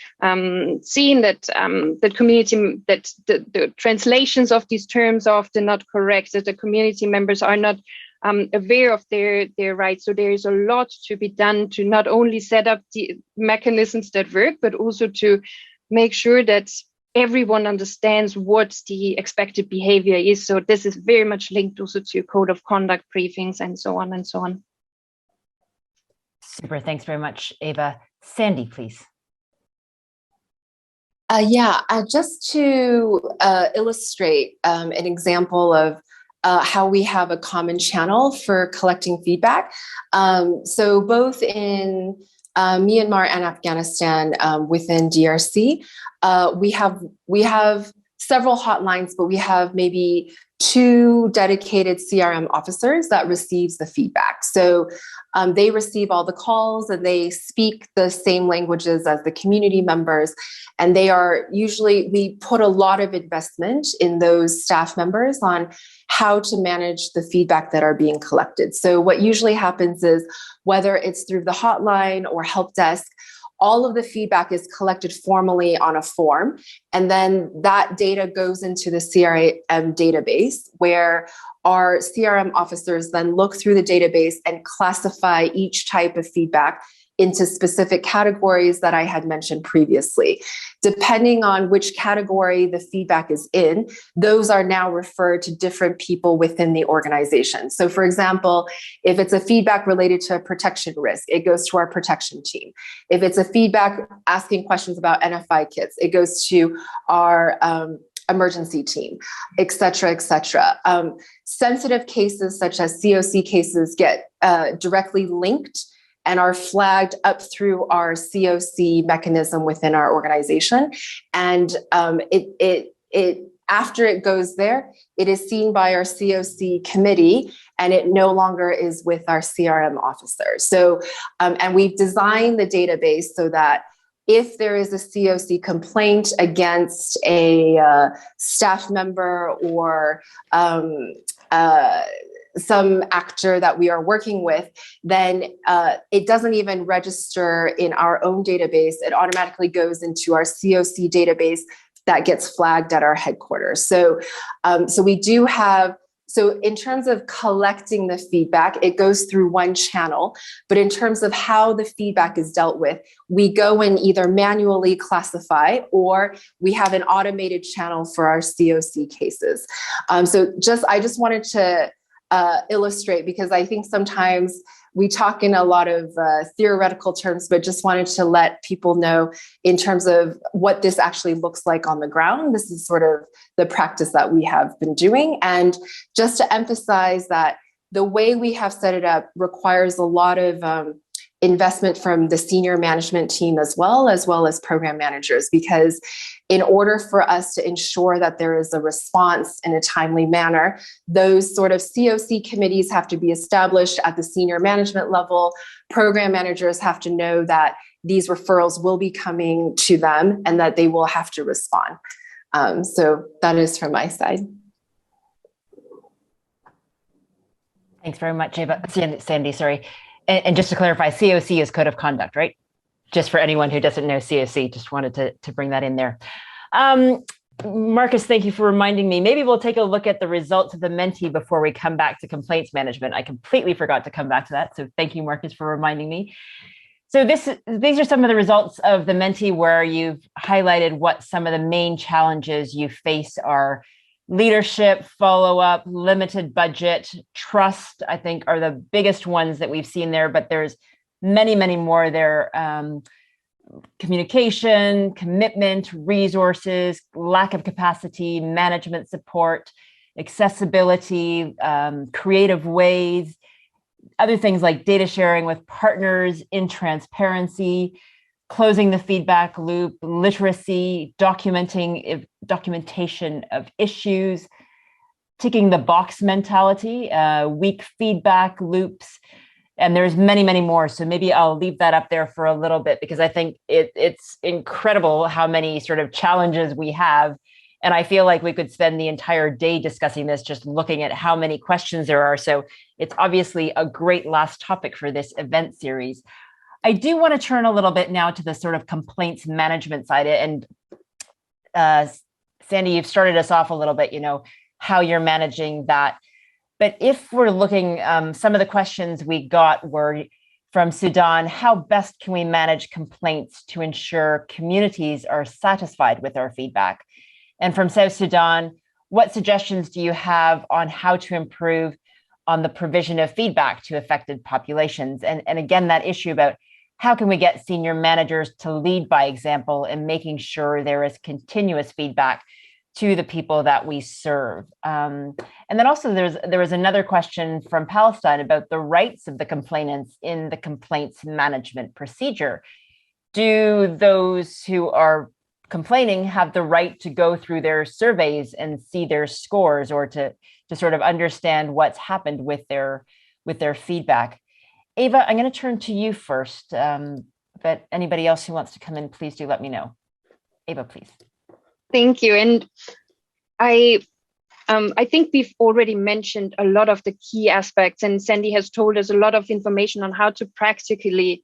seen that the translations of these terms are often not correct, that the community members are not aware of their rights. So there is a lot to be done to not only set up the mechanisms that work, but also to make sure that everyone understands what the expected behavior is. So this is very much linked also to code of conduct briefings and so on and so on. Super. Thanks very much, Eva. Sandy, please. Just to illustrate an example of how we have a common channel for collecting feedback. So both in Myanmar and Afghanistan, within DRC, we have several hotlines, but we have maybe 2 dedicated CRM officers that receives the feedback. So they receive all the calls and they speak the same languages as the community members. And they are usually, we put a lot of investment in those staff members on how to manage the feedback that are being collected. So what usually happens is, whether it's through the hotline or help desk, all of the feedback is collected formally on a form. And then that data goes into the CRM database, where our CRM officers then look through the database and classify each type of feedback into specific categories that I had mentioned previously. Depending on which category the feedback is in, those are now referred to different people within the organization. So for example, if it's a feedback related to a protection risk, it goes to our protection team. If it's a feedback asking questions about NFI kits, it goes to our emergency team, et cetera, et cetera. Sensitive cases such as COC cases get directly linked and are flagged up through our COC mechanism within our organization. And after it goes there, it is seen by our COC committee, and it no longer is with our CRM officer. So, and we've designed the database so that if there is a COC complaint against a staff member or some actor that we are working with, then it doesn't even register in our own database. It automatically goes into our COC database that gets flagged at our headquarters. So, so we do have, so in terms of collecting the feedback, it goes through one channel, but in terms of how the feedback is dealt with, we go and either manually classify, or we have an automated channel for our COC cases. So I just wanted to illustrate, because I think sometimes we talk in a lot of theoretical terms, but just wanted to let people know in terms of what this actually looks like on the ground. This is sort of the practice that we have been doing. And just to emphasize that the way we have set it up requires a lot of investment from the senior management team as well as program managers, because in order for us to ensure that there is a response in a timely manner, those sort of COC committees have to be established at the senior management level. Program managers have to know that these referrals will be coming to them and that they will have to respond. So that is from my side. Thanks very much, Ava. Sandy, sorry. And just to clarify, COC is code of conduct, right? Just for anyone who doesn't know COC, just wanted to bring that in there. Marcus, thank you for reminding me. Maybe we'll take a look at the results of the Menti before we come back to complaints management. I completely forgot to come back to that. So thank you, Marcus, for reminding me. So these are some of the results of the Menti, where you've highlighted what some of the main challenges you face are. Leadership, follow-up, limited budget, trust, I think, are the biggest ones that we've seen there, but there's many, many more there. Communication, commitment, resources, lack of capacity, management support, accessibility, creative ways, other things like data sharing with partners, in transparency, closing the feedback loop, literacy, documentation of issues, ticking the box mentality, weak feedback loops, and there's many, many more. So maybe I'll leave that up there for a little bit, because I think it's incredible how many sort of challenges we have. And I feel like we could spend the entire day discussing this, just looking at how many questions there are. So it's obviously a great last topic for this event series. I do want to turn a little bit now to the sort of complaints management side. And Sandy, you've started us off a little bit, how you're managing that. But if we're looking, some of the questions we got were from Sudan: how best can we manage complaints to ensure communities are satisfied with our feedback? And from South Sudan, what suggestions do you have on how to improve on the provision of feedback to affected populations? And again, that issue about how can we get senior managers to lead by example in making sure there is continuous feedback to the people that we serve? And then also there was another question from Palestine about the rights of the complainants in the complaints management procedure. Do those who are complaining have the right to go through their surveys and see their scores, or to sort of understand what's happened with their feedback. Eva, I'm going to turn to you first, but anybody else who wants to come in, please do let me know. Eva, please. Thank you. And I think we've already mentioned a lot of the key aspects, and Sandy has told us a lot of information on how to practically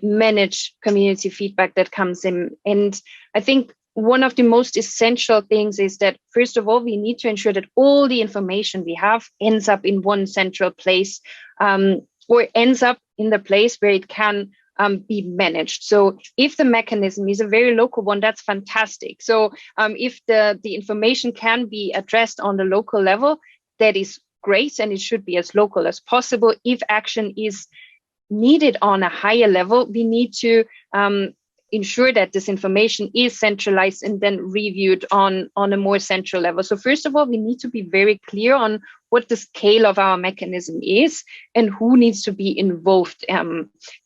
manage community feedback that comes in. And I think one of the most essential things is that, first of all, we need to ensure that all the information we have ends up in one central place, or ends up in the place where it can be managed. So if the mechanism is a very local one, that's fantastic. So if the information can be addressed on the local level, that is great, and it should be as local as possible. If action is needed on a higher level, we need to ensure that this information is centralized and then reviewed on a more central level. So first of all, we need to be very clear on what the scale of our mechanism is and who needs to be involved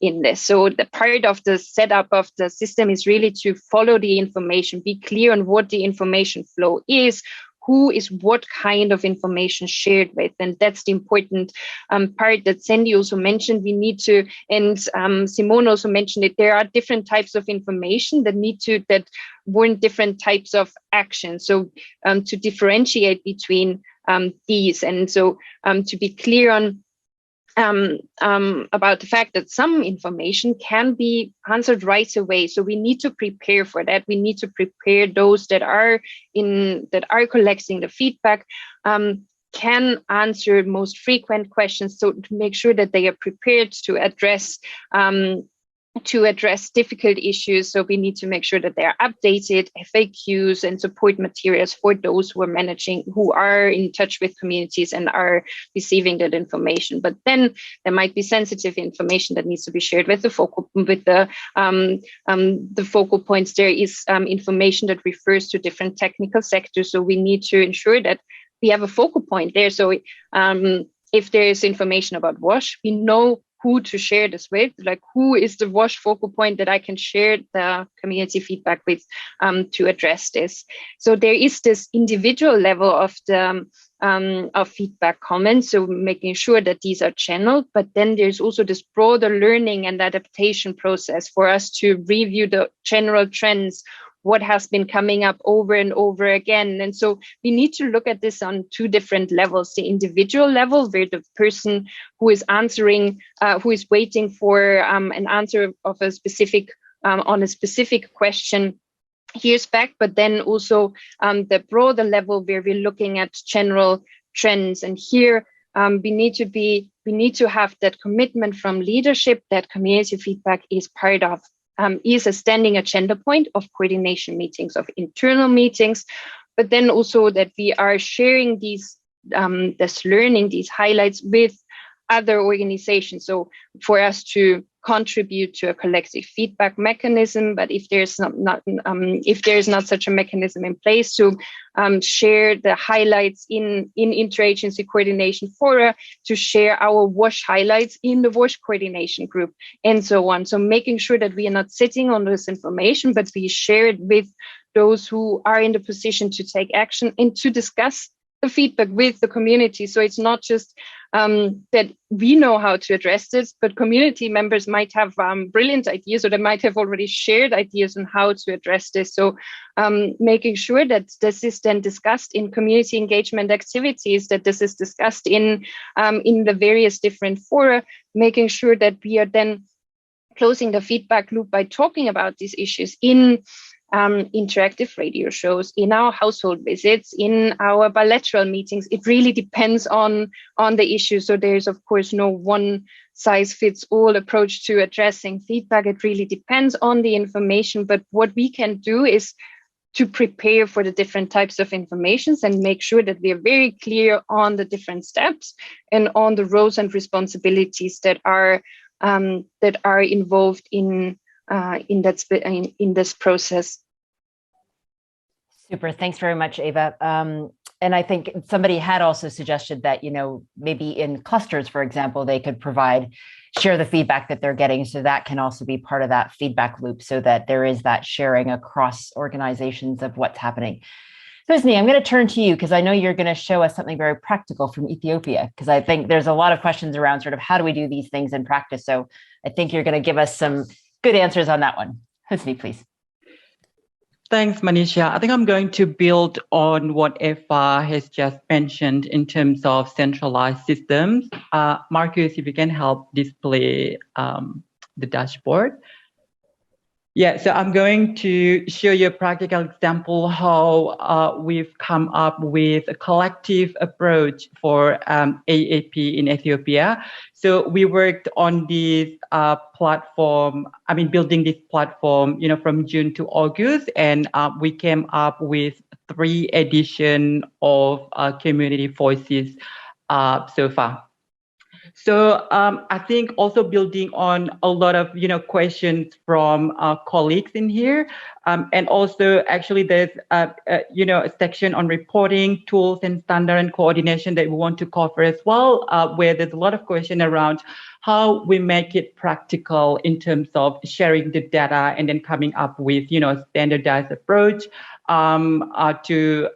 in this. So the part of the setup of the system is really to follow the information, be clear on what the information flow is, who is what kind of information shared with. And that's the important part that Sandy also mentioned. We need to, and Simone also mentioned it, there are different types of information that warrant different types of action. So to differentiate between these. And so to be clear on about the fact that some information can be answered right away. So we need to prepare for that. We need to prepare those that are collecting the feedback, can answer most frequent questions. So to make sure that they are prepared to address difficult issues. So we need to make sure that they are updated, FAQs and support materials for those who are in touch with communities and are receiving that information. But then there might be sensitive information that needs to be shared with the focal points. There is information that refers to different technical sectors. So we need to ensure that we have a focal point there. So if there is information about WASH, we know who to share this with, like who is the WASH focal point that I can share the community feedback with to address this. So there is this individual level of the of feedback comments, so making sure that these are channeled, but then there's also this broader learning and adaptation process for us to review the general trends, what has been coming up over and over again. And so we need to look at this on two different levels: the individual level, where the person who is answering, who is waiting for an answer of a specific on a specific question hears back, but then also the broader level where we're looking at general trends. And here we need to have that commitment from leadership that community feedback is part of. Is a standing agenda point of coordination meetings, of internal meetings, but then also that we are sharing this learning, these highlights with other organizations. So for us to contribute to a collective feedback mechanism, but if there's not such a mechanism in place, to share the highlights in interagency coordination fora, to share our WASH highlights in the WASH coordination group, and so on. So making sure that we are not sitting on this information, but we share it with those who are in the position to take action and to discuss the feedback with the community. So it's not just that we know how to address this, but community members might have brilliant ideas, or they might have already shared ideas on how to address this. So making sure that this is then discussed in community engagement activities, that this is discussed in the various different fora, making sure that we are then closing the feedback loop by talking about these issues in interactive radio shows, in our household visits, in our bilateral meetings. It really depends on the issue. So there's of course no one size fits all approach to addressing feedback. It really depends on the information. But what we can do is to prepare for the different types of informations and make sure that we are very clear on the different steps and on the roles and responsibilities that are involved in this process. Super. Thanks very much, Eva. and I think somebody had also suggested that, maybe in clusters, for example, they could share the feedback that they're getting. So that can also be part of that feedback loop, so that there is that sharing across organizations of what's happening. So, Husni, I'm going to turn to you because I know you're going to show us something very practical from Ethiopia, because I think there's a lot of questions around sort of how do we do these things in practice. So I think you're going to give us some good answers on that one. Husni, please. Thanks, Manisha. I think I'm going to build on what Eva has just mentioned in terms of centralized systems. Marcus, if you can help display the dashboard. Yeah, so I'm going to show you a practical example how we've come up with a collective approach for AAP in Ethiopia. So we worked on this building this platform, from June to August, and we came up with 3 editions of community voices so far. So I think also building on a lot of questions from colleagues in here, and also actually there's a section on reporting tools and standard and coordination that we want to cover as well, where there's a lot of question around how we make it practical in terms of sharing the data and then coming up with standardized approach to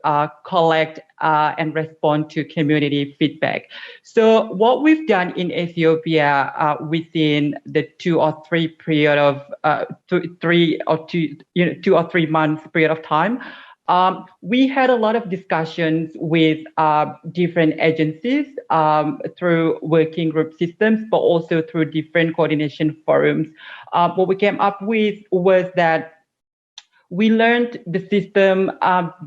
collect and respond to community feedback. So what we've done in Ethiopia within the 2 or 3 period of 2 or 3 months period of time, we had a lot of discussions with different agencies through working group systems, but also through different coordination forums. What we came up with was that we learned the system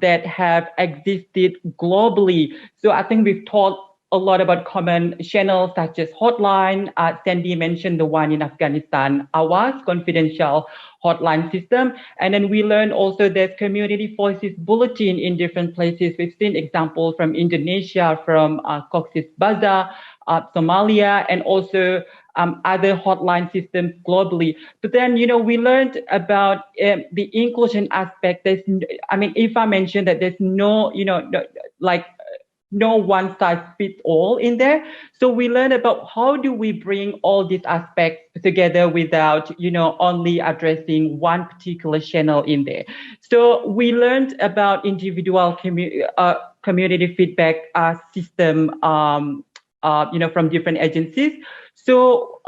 that have existed globally. So I think we've taught a lot about common channels such as hotline. Sandy mentioned the one in Afghanistan, AWAS, confidential hotline system. And then we learned also there's community voices bulletin in different places. We've seen examples from Indonesia, from Cox's Bazar, Somalia, and also other hotline systems globally. But then, we learned about the inclusion aspect. If I mentioned that there's no, no one size fits all in there. So we learned about how do we bring all these aspects together without, only addressing one particular channel in there. So we learned about individual community feedback system, from different agencies. So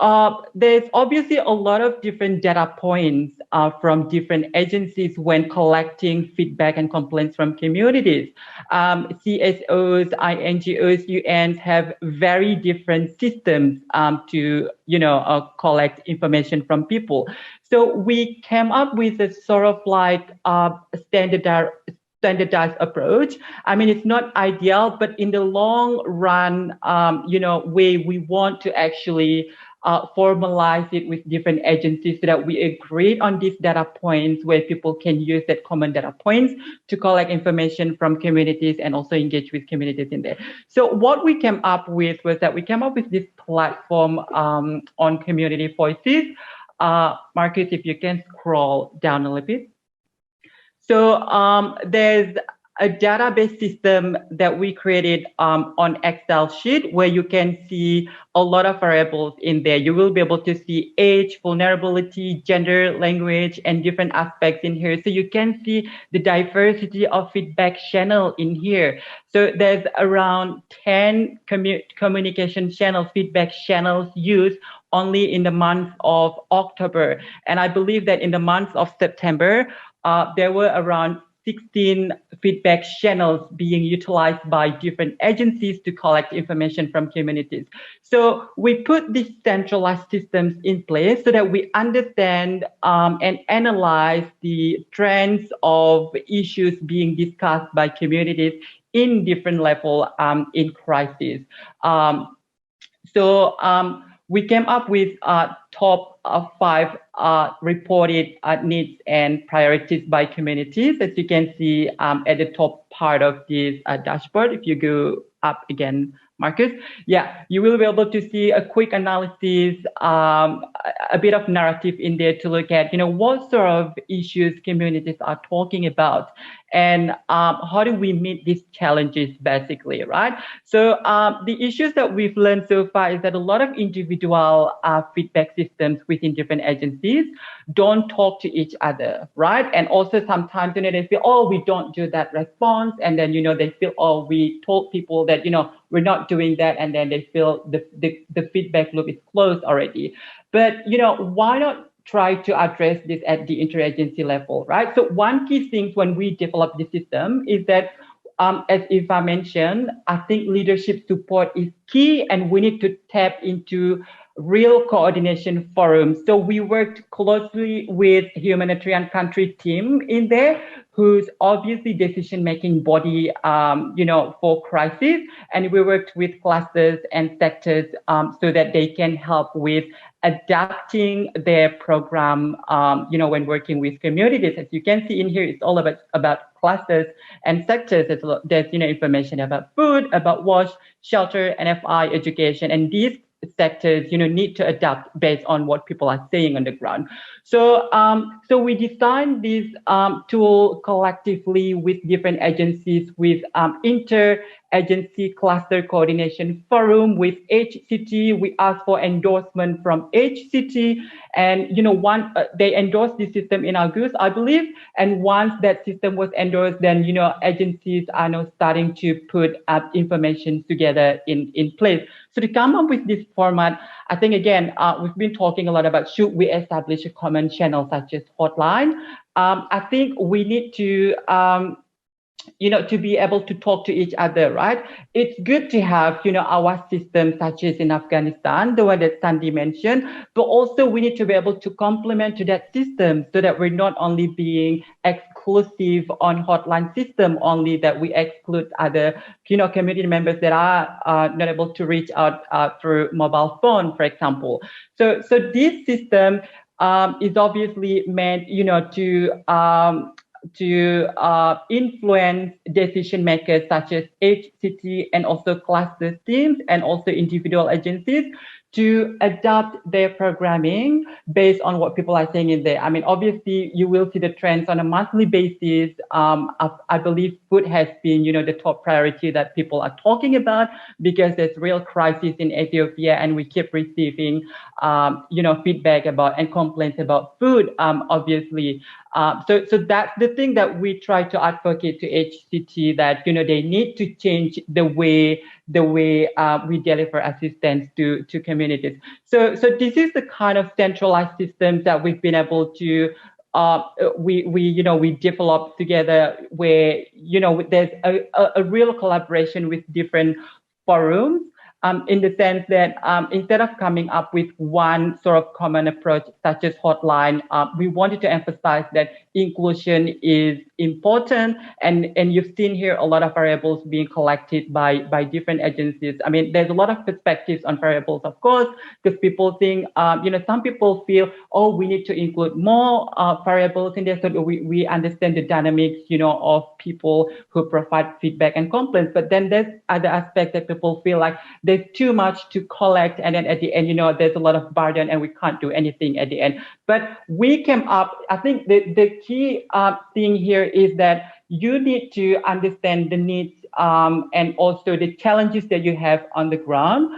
there's obviously a lot of different data points from different agencies when collecting feedback and complaints from communities. CSOs, INGOs, UNs have very different systems to, collect information from people. So we came up with a sort of like standardized approach. It's not ideal, but in the long run, way we want to actually formalize it with different agencies so that we agreed on these data points where people can use that common data points to collect information from communities and also engage with communities in there. So what we came up with was that we came up with this platform on community voices. Marcus, if you can scroll down a little bit. So there's a database system that we created on Excel sheet where you can see a lot of variables in there. You will be able to see age, vulnerability, gender, language, and different aspects in here. So you can see the diversity of feedback channel in here. So there's around 10 communication channels, feedback channels used only in the month of October. And I believe that in the month of September, there were around 16 feedback channels being utilized by different agencies to collect information from communities. So we put these centralized systems in place so that we understand and analyze the trends of issues being discussed by communities in different level in crisis. We came up with top 5 reported needs and priorities by communities, as you can see at the top part of this dashboard. If you go up again, Marcus, yeah, you will be able to see a quick analysis a bit of narrative in there to look at, what sort of issues communities are talking about, and how do we meet these challenges, basically, right? So the issues that we've learned so far is that a lot of individual feedback systems within different agencies don't talk to each other, right? And also sometimes, they feel, oh, we don't do that response. And then, they feel, oh, we told people that, we're not doing that. And then they feel the feedback loop is closed already. But, why not try to address this at the interagency level, right? So one key thing when we develop the system is that, as Eva mentioned, I think leadership support is key, and we need to tap into real coordination forums. So we worked closely with humanitarian country team in there, who's obviously decision-making body, for crisis. And we worked with clusters and sectors so that they can help with adapting their program, when working with communities. As you can see in here, it's all about clusters and sectors. There's information about food, about wash, shelter, NFI, education, and these sectors, need to adapt based on what people are saying on the ground. So, so we designed this tool collectively with different agencies, with inter-agency cluster coordination forum with each city. We asked for endorsement from each city, and they endorsed the system in August, I believe. And once that system was endorsed, then agencies are now starting to put information together in place. So to come up with this format, I think, again, we've been talking a lot about, should we establish a common channel such as hotline? I think we need to, to be able to talk to each other, right? It's good to have, our system such as in Afghanistan, the one that Sandy mentioned, but also we need to be able to complement to that system so that we're not only being exclusive on hotline system only, that we exclude other, community members that are not able to reach out through mobile phone, for example. So this system is obviously meant, to influence decision makers such as HCT and also cluster teams and also individual agencies to adapt their programming based on what people are saying in there. I mean, obviously, you will see the trends on a monthly basis. I believe food has been, the top priority that people are talking about because there's real crisis in Ethiopia, and we keep receiving, feedback about and complaints about food, obviously. So that's the thing that we try to advocate to HCT, that they need to change the way we deliver assistance to communities. So this is the kind of centralized systems that we've been able to we develop together, where there's a real collaboration with different forums. In the sense that instead of coming up with one sort of common approach, such as hotline, we wanted to emphasize that inclusion is important. And you've seen here a lot of variables being collected by different agencies. I mean, there's a lot of perspectives on variables, of course, because people think, some people feel, oh, we need to include more variables in there so that we understand the dynamics, of people who provide feedback and complaints. But then there's other aspects that people feel like there's too much to collect, and then at the end, there's a lot of burden and we can't do anything at the end. But we came up, I think the key thing here is that you need to understand the needs and also the challenges that you have on the ground.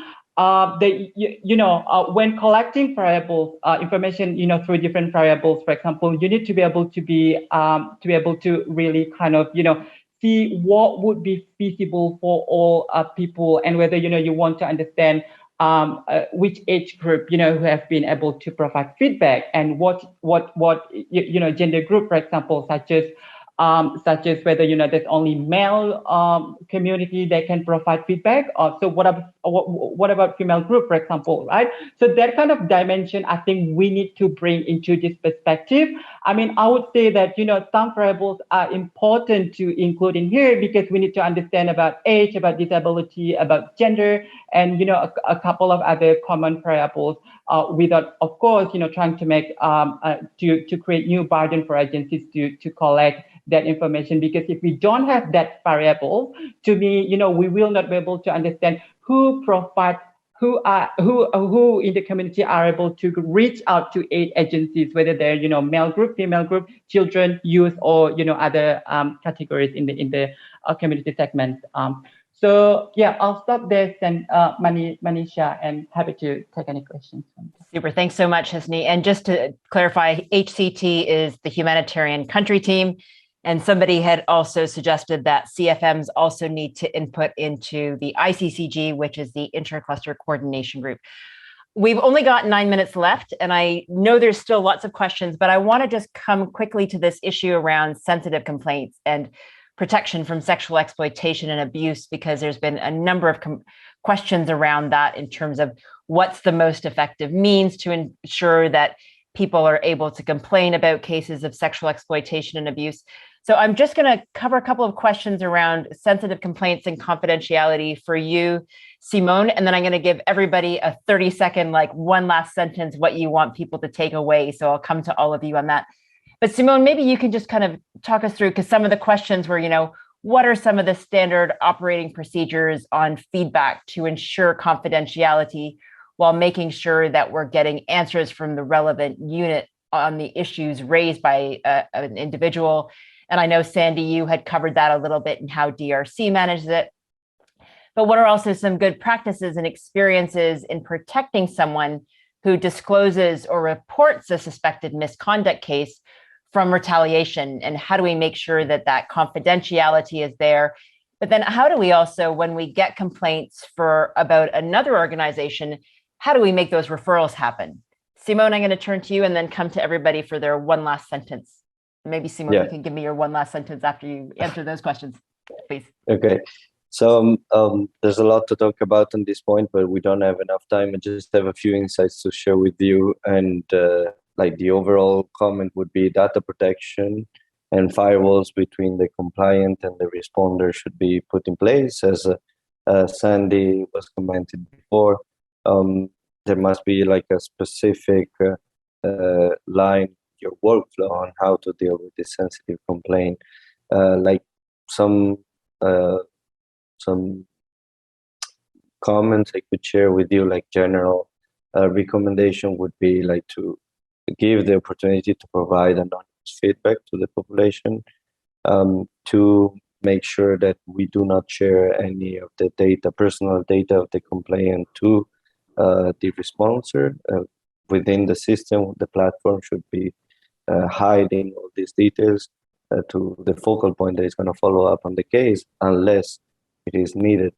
When collecting variables, information, through different variables, for example, you need to be able to really kind of, see what would be feasible for all people, and whether you want to understand which age group who have been able to provide feedback, and what gender group, for example, such as whether there's only male community that can provide feedback. So what about female group, for example, right? So that kind of dimension, I think we need to bring into this perspective. I mean, I would say that some variables are important to include in here because we need to understand about age, about disability, about gender, and a couple of other common variables. Without, of course, trying to make to create new burden for agencies to collect that information, because if we don't have that variable, to me, we will not be able to understand who provides who in the community are able to reach out to aid agencies, whether they're male group, female group, children, youth, or other categories in the community segments. So yeah, I'll stop there, and Manisha, and happy to take any questions. Super, thanks so much, Hisni. And just to clarify, HCT is the humanitarian country team. And somebody had also suggested that CFMs also need to input into the ICCG, which is the Intercluster Coordination Group. We've only got 9 minutes left, and I know there's still lots of questions, but I want to just come quickly to this issue around sensitive complaints and protection from sexual exploitation and abuse, because there's been a number of questions around that in terms of what's the most effective means to ensure that people are able to complain about cases of sexual exploitation and abuse. So I'm just going to cover a couple of questions around sensitive complaints and confidentiality for you, Simone, and then I'm going to give everybody a 30-second, like one last sentence, what you want people to take away. So I'll come to all of you on that. But Simone, maybe you can just kind of talk us through, because some of the questions were, what are some of the standard operating procedures on feedback to ensure confidentiality while making sure that we're getting answers from the relevant unit on the issues raised by an individual? And I know, Sandy, you had covered that a little bit and how DRC manages it. But what are also some good practices and experiences in protecting someone who discloses or reports a suspected misconduct case from retaliation? And how do we make sure that that confidentiality is there? But then how do we also, when we get complaints about another organization, how do we make those referrals happen? Simone, I'm going to turn to you and then come to everybody for their one last sentence. Maybe Simone, you can give me your one last sentence after you answer those questions, please. Okay. So there's a lot to talk about on this point, but we don't have enough time. I just have a few insights to share with you. And like the overall comment would be data protection and firewalls between the compliant and the responder should be put in place. As Sandy was commented before, there must be like a specific line, your workflow on how to deal with this sensitive complaint. Like some comments I could share with you, like general recommendation would be like to give the opportunity to provide anonymous feedback to the population, to make sure that we do not share any of the data, personal data of the complainant to the responder. Within the system, the platform should be hiding all these details to the focal point that is going to follow up on the case, unless it is needed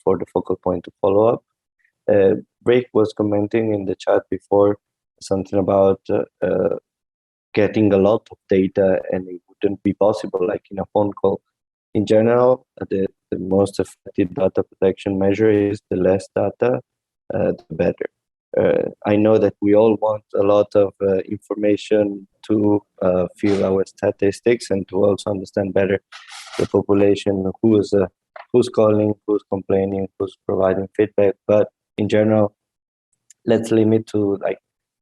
for the focal point to follow up. Rick was commenting in the chat before something about getting a lot of data, and it wouldn't be possible like in a phone call. In general, the most effective data protection measure is the less data, the better. I know that we all want a lot of information to fill our statistics and to also understand better the population, who's calling, who's complaining, who's providing feedback. But in general, let's limit to like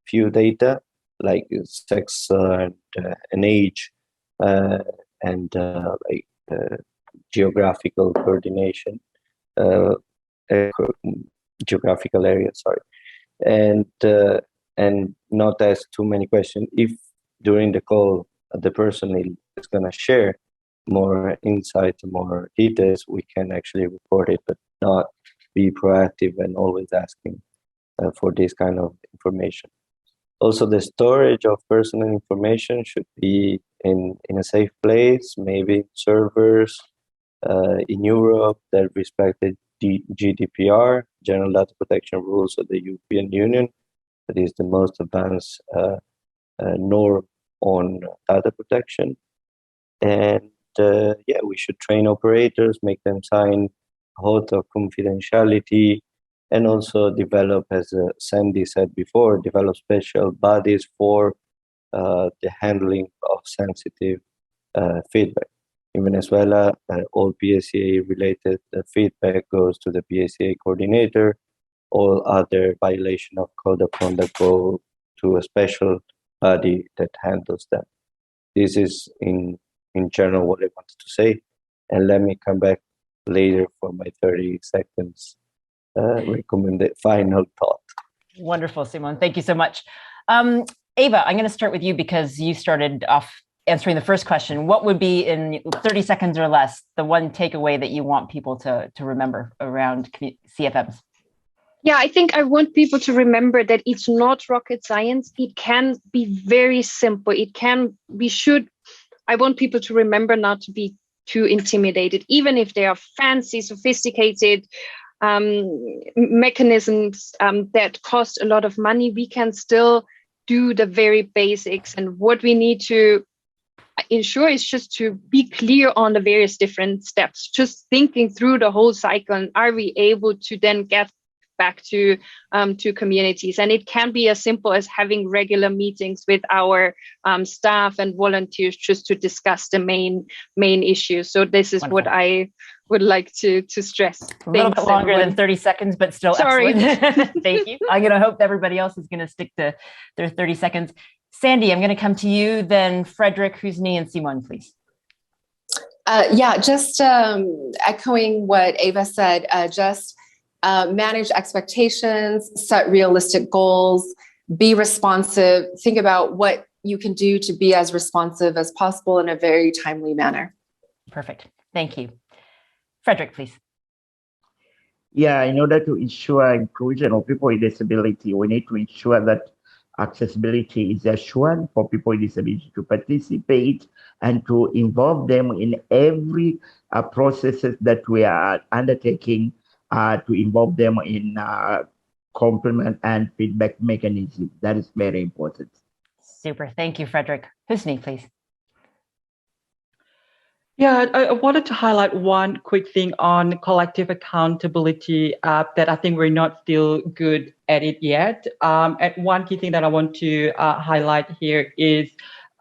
few data, like sex and age, and like geographical coordination, geographical area, sorry. And not ask too many questions. If during the call the person is going to share more insight, more details, we can actually report it, but not be proactive and always asking for this kind of information. Also, the storage of personal information should be in a safe place, maybe servers in Europe that respect the GDPR, General Data Protection Rules of the European Union. That is the most advanced norm on data protection. And yeah, we should train operators, make them sign oath of confidentiality, and also develop, as Sandy said before, develop special bodies for the handling of sensitive feedback. In Venezuela, all PSA-related feedback goes to the PSA coordinator. All other violation of code of conduct go to a special body that handles them. This is in general what I wanted to say. And let me come back later for my 30 seconds recommended final thought. Wonderful, Simone. Thank you so much. Ava, I'm going to start with you because you started off answering the first question. What would be, in 30 seconds or less, the one takeaway that you want people to remember around CFMs? Yeah, I think I want people to remember that it's not rocket science. It can be very simple. I want people to remember not to be too intimidated, even if they are fancy, sophisticated mechanisms that cost a lot of money. We can still do the very basics. And what we need to ensure is just to be clear on the various different steps, just thinking through the whole cycle. And are we able to then get back to communities? And it can be as simple as having regular meetings with our staff and volunteers just to discuss the main issues. So this is what I would like to stress. A little bit longer than 30 seconds, but still excellent. Thank you. I'm going to hope everybody else is going to stick to their 30 seconds. Sandy, I'm going to come to you, then Frederick, Husni, and Simone, please. Just echoing what Ava said, manage expectations, set realistic goals, be responsive, think about what you can do to be as responsive as possible in a very timely manner. Perfect. Thank you. Frederick, please. Yeah, in order to ensure inclusion of people with disability, we need to ensure that accessibility is assured for people with disability to participate and to involve them in every processes that we are undertaking, to involve them in compliment and feedback mechanism. That is very important. Super. Thank you, Frederick. Husni, please. Yeah, I wanted to highlight one quick thing on collective accountability that I think we're not still good at it yet. And one key thing that I want to highlight here is,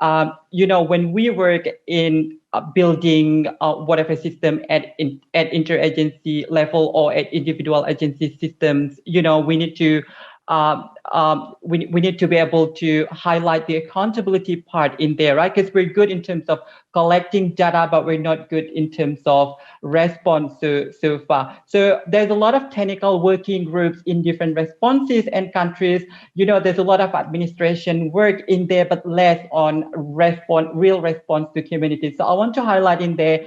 when we work in building whatever system at interagency level or at individual agency systems, we need to we need to be able to highlight the accountability part in there, right? Because we're good in terms of collecting data, but we're not good in terms of response so far. So there's a lot of technical working groups in different responses and countries. There's a lot of administration work in there, but less on real response to communities. So I want to highlight in there,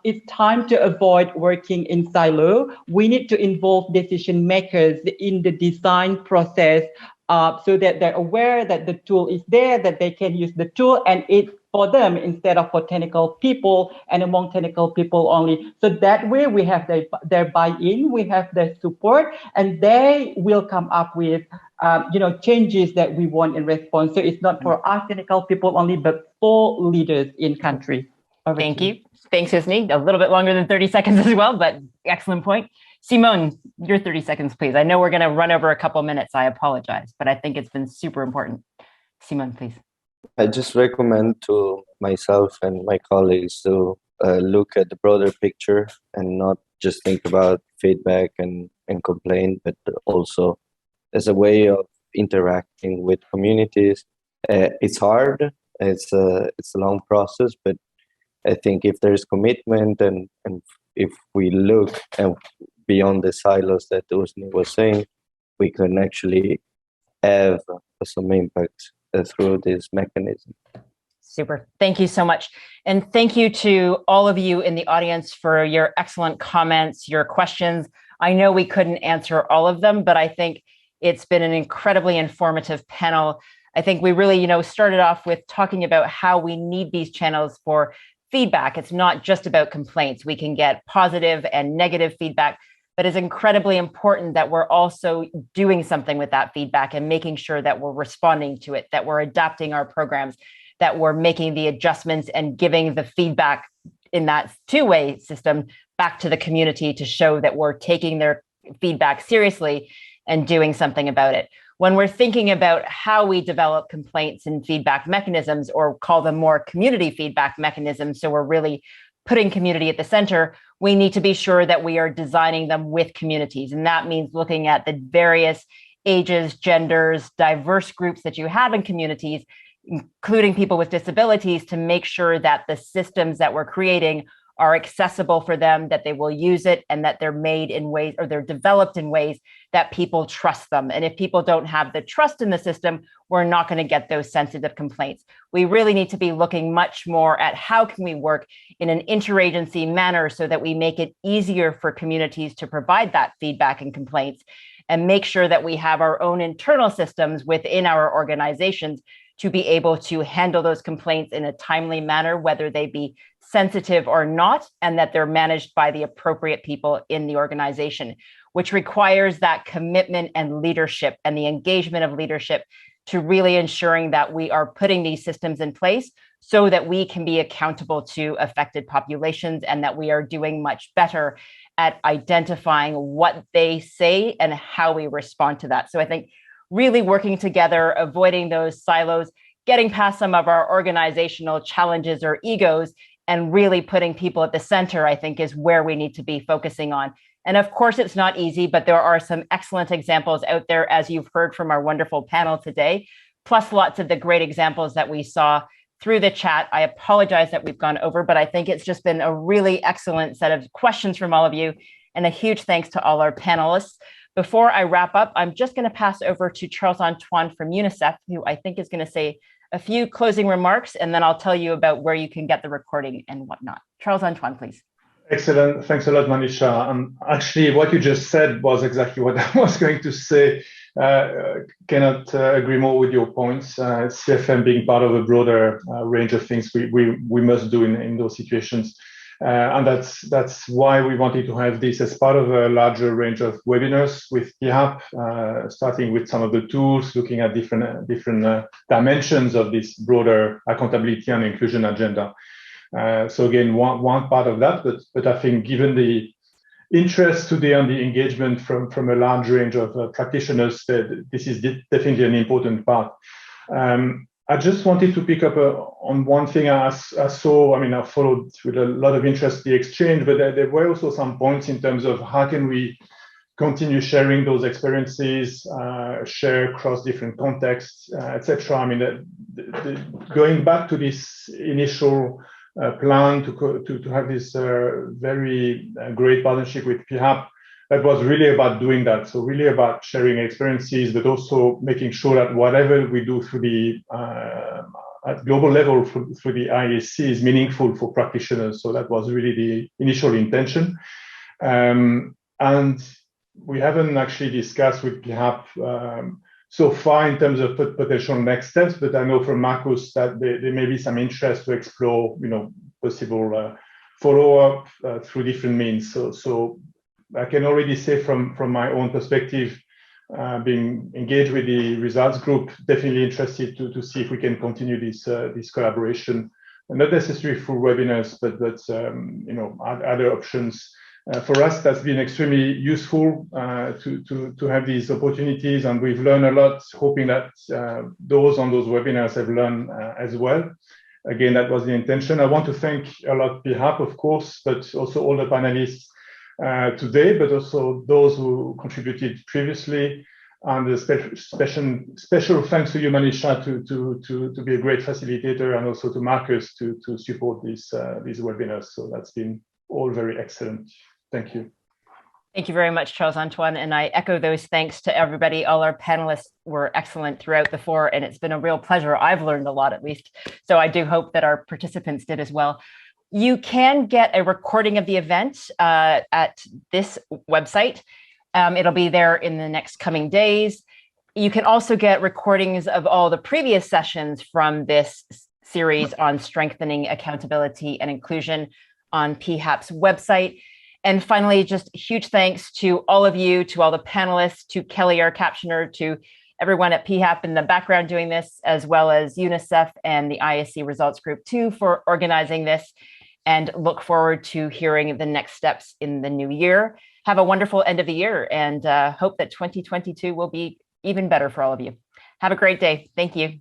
it's time to avoid working in silo. We need to involve decision makers in the design process so that they're aware that the tool is there, that they can use the tool, and it's for them instead of for technical people and among technical people only. So that way we have their buy-in, we have their support, and they will come up with changes that we want in response. So it's not for us technical people only, but for leaders in country. Thank you. Thanks, Husni. A little bit longer than 30 seconds as well, but excellent point. Simone, your 30 seconds, please. I know we're going to run over a couple minutes. I apologize, but I think it's been super important. Simone, please. I just recommend to myself and my colleagues to look at the broader picture and not just think about feedback and complaint, but also as a way of interacting with communities. It's hard. It's a long process, but I think if there's commitment and if we look beyond the silos that Husni was saying, we can actually have some impact through this mechanism. Super. Thank you so much. And thank you to all of you in the audience for your excellent comments, your questions. I know we couldn't answer all of them, but I think it's been an incredibly informative panel. I think we really, started off with talking about how we need these channels for feedback. It's not just about complaints. We can get positive and negative feedback, but it's incredibly important that we're also doing something with that feedback and making sure that we're responding to it, that we're adapting our programs, that we're making the adjustments and giving the feedback in that two-way system back to the community to show that we're taking their feedback seriously and doing something about it. When we're thinking about how we develop complaints and feedback mechanisms, or call them more community feedback mechanisms, so we're really putting community at the center, we need to be sure that we are designing them with communities. And that means looking at the various ages, genders, diverse groups that you have in communities, including people with disabilities, to make sure that the systems that we're creating are accessible for them, that they will use it, and that they're made in ways, or they're developed in ways that people trust them. And if people don't have the trust in the system, we're not going to get those sensitive complaints. We really need to be looking much more at how can we work in an interagency manner so that we make it easier for communities to provide that feedback and complaints, and make sure that we have our own internal systems within our organizations to be able to handle those complaints in a timely manner, whether they be sensitive or not, and that they're managed by the appropriate people in the organization, which requires that commitment and leadership and the engagement of leadership to really ensuring that we are putting these systems in place so that we can be accountable to affected populations, and that we are doing much better at identifying what they say and how we respond to that. So I think really working together, avoiding those silos, getting past some of our organizational challenges or egos, and really putting people at the center, I think, is where we need to be focusing on. And of course, it's not easy, but there are some excellent examples out there, as you've heard from our wonderful panel today, plus lots of the great examples that we saw through the chat. I apologize that we've gone over, but I think it's just been a really excellent set of questions from all of you, and a huge thanks to all our panelists. Before I wrap up, I'm just going to pass over to Charles-Antoine from UNICEF, who I think is going to say a few closing remarks, and then I'll tell you about where you can get the recording and whatnot. Charles-Antoine, please. Excellent. Thanks a lot, Manisha. Actually, what you just said was exactly what I was going to say. Cannot agree more with your points. CFM being part of a broader range of things we must do in those situations. And that's why we wanted to have this as part of a larger range of webinars with PHAP, starting with some of the tools, looking at different dimensions of this broader accountability and inclusion agenda. So again, one part of that, but I think given the interest today and the engagement from a large range of practitioners, that this is definitely an important part. I just wanted to pick up on one thing I saw. I mean, I followed with a lot of interest the exchange, but there were also some points in terms of how can we continue sharing those experiences, share across different contexts, etc. I mean, going back to this initial plan to have this very great partnership with PHAP, that was really about doing that. So really about sharing experiences, but also making sure that whatever we do through the at global level through the IAC is meaningful for practitioners. So that was really the initial intention. And we haven't actually discussed with PHAP so far in terms of potential next steps, but I know from Marcus that there may be some interest to explore, possible follow-up through different means. So I can already say from my own perspective, being engaged with the results group, definitely interested to see if we can continue this collaboration, and not necessarily through webinars, but other options. For us, that's been extremely useful to have these opportunities, and we've learned a lot, hoping that those on those webinars have learned as well. Again, that was the intention. I want to thank a lot PHAP, of course, but also all the panelists today, but also those who contributed previously. And a special thanks to you, Manisha, to be a great facilitator, and also to Marcus to support these webinars. So that's been all very excellent. Thank you. Thank you very much, Charles-Antoine. And I echo those thanks to everybody. All our panelists were excellent throughout the four, and it's been a real pleasure. I've learned a lot, at least. So I do hope that our participants did as well. You can get a recording of the event at this website. It'll be there in the next coming days. You can also get recordings of all the previous sessions from this series on strengthening accountability and inclusion on PHAP's website. And finally, just huge thanks to all of you, to all the panelists, to Kelly, our captioner, to everyone at PHAP in the background doing this, as well as UNICEF and the ISC Results Group too for organizing this, and look forward to hearing the next steps in the new year. Have a wonderful end of the year, and hope that 2022 will be even better for all of you. Have a great day. Thank you.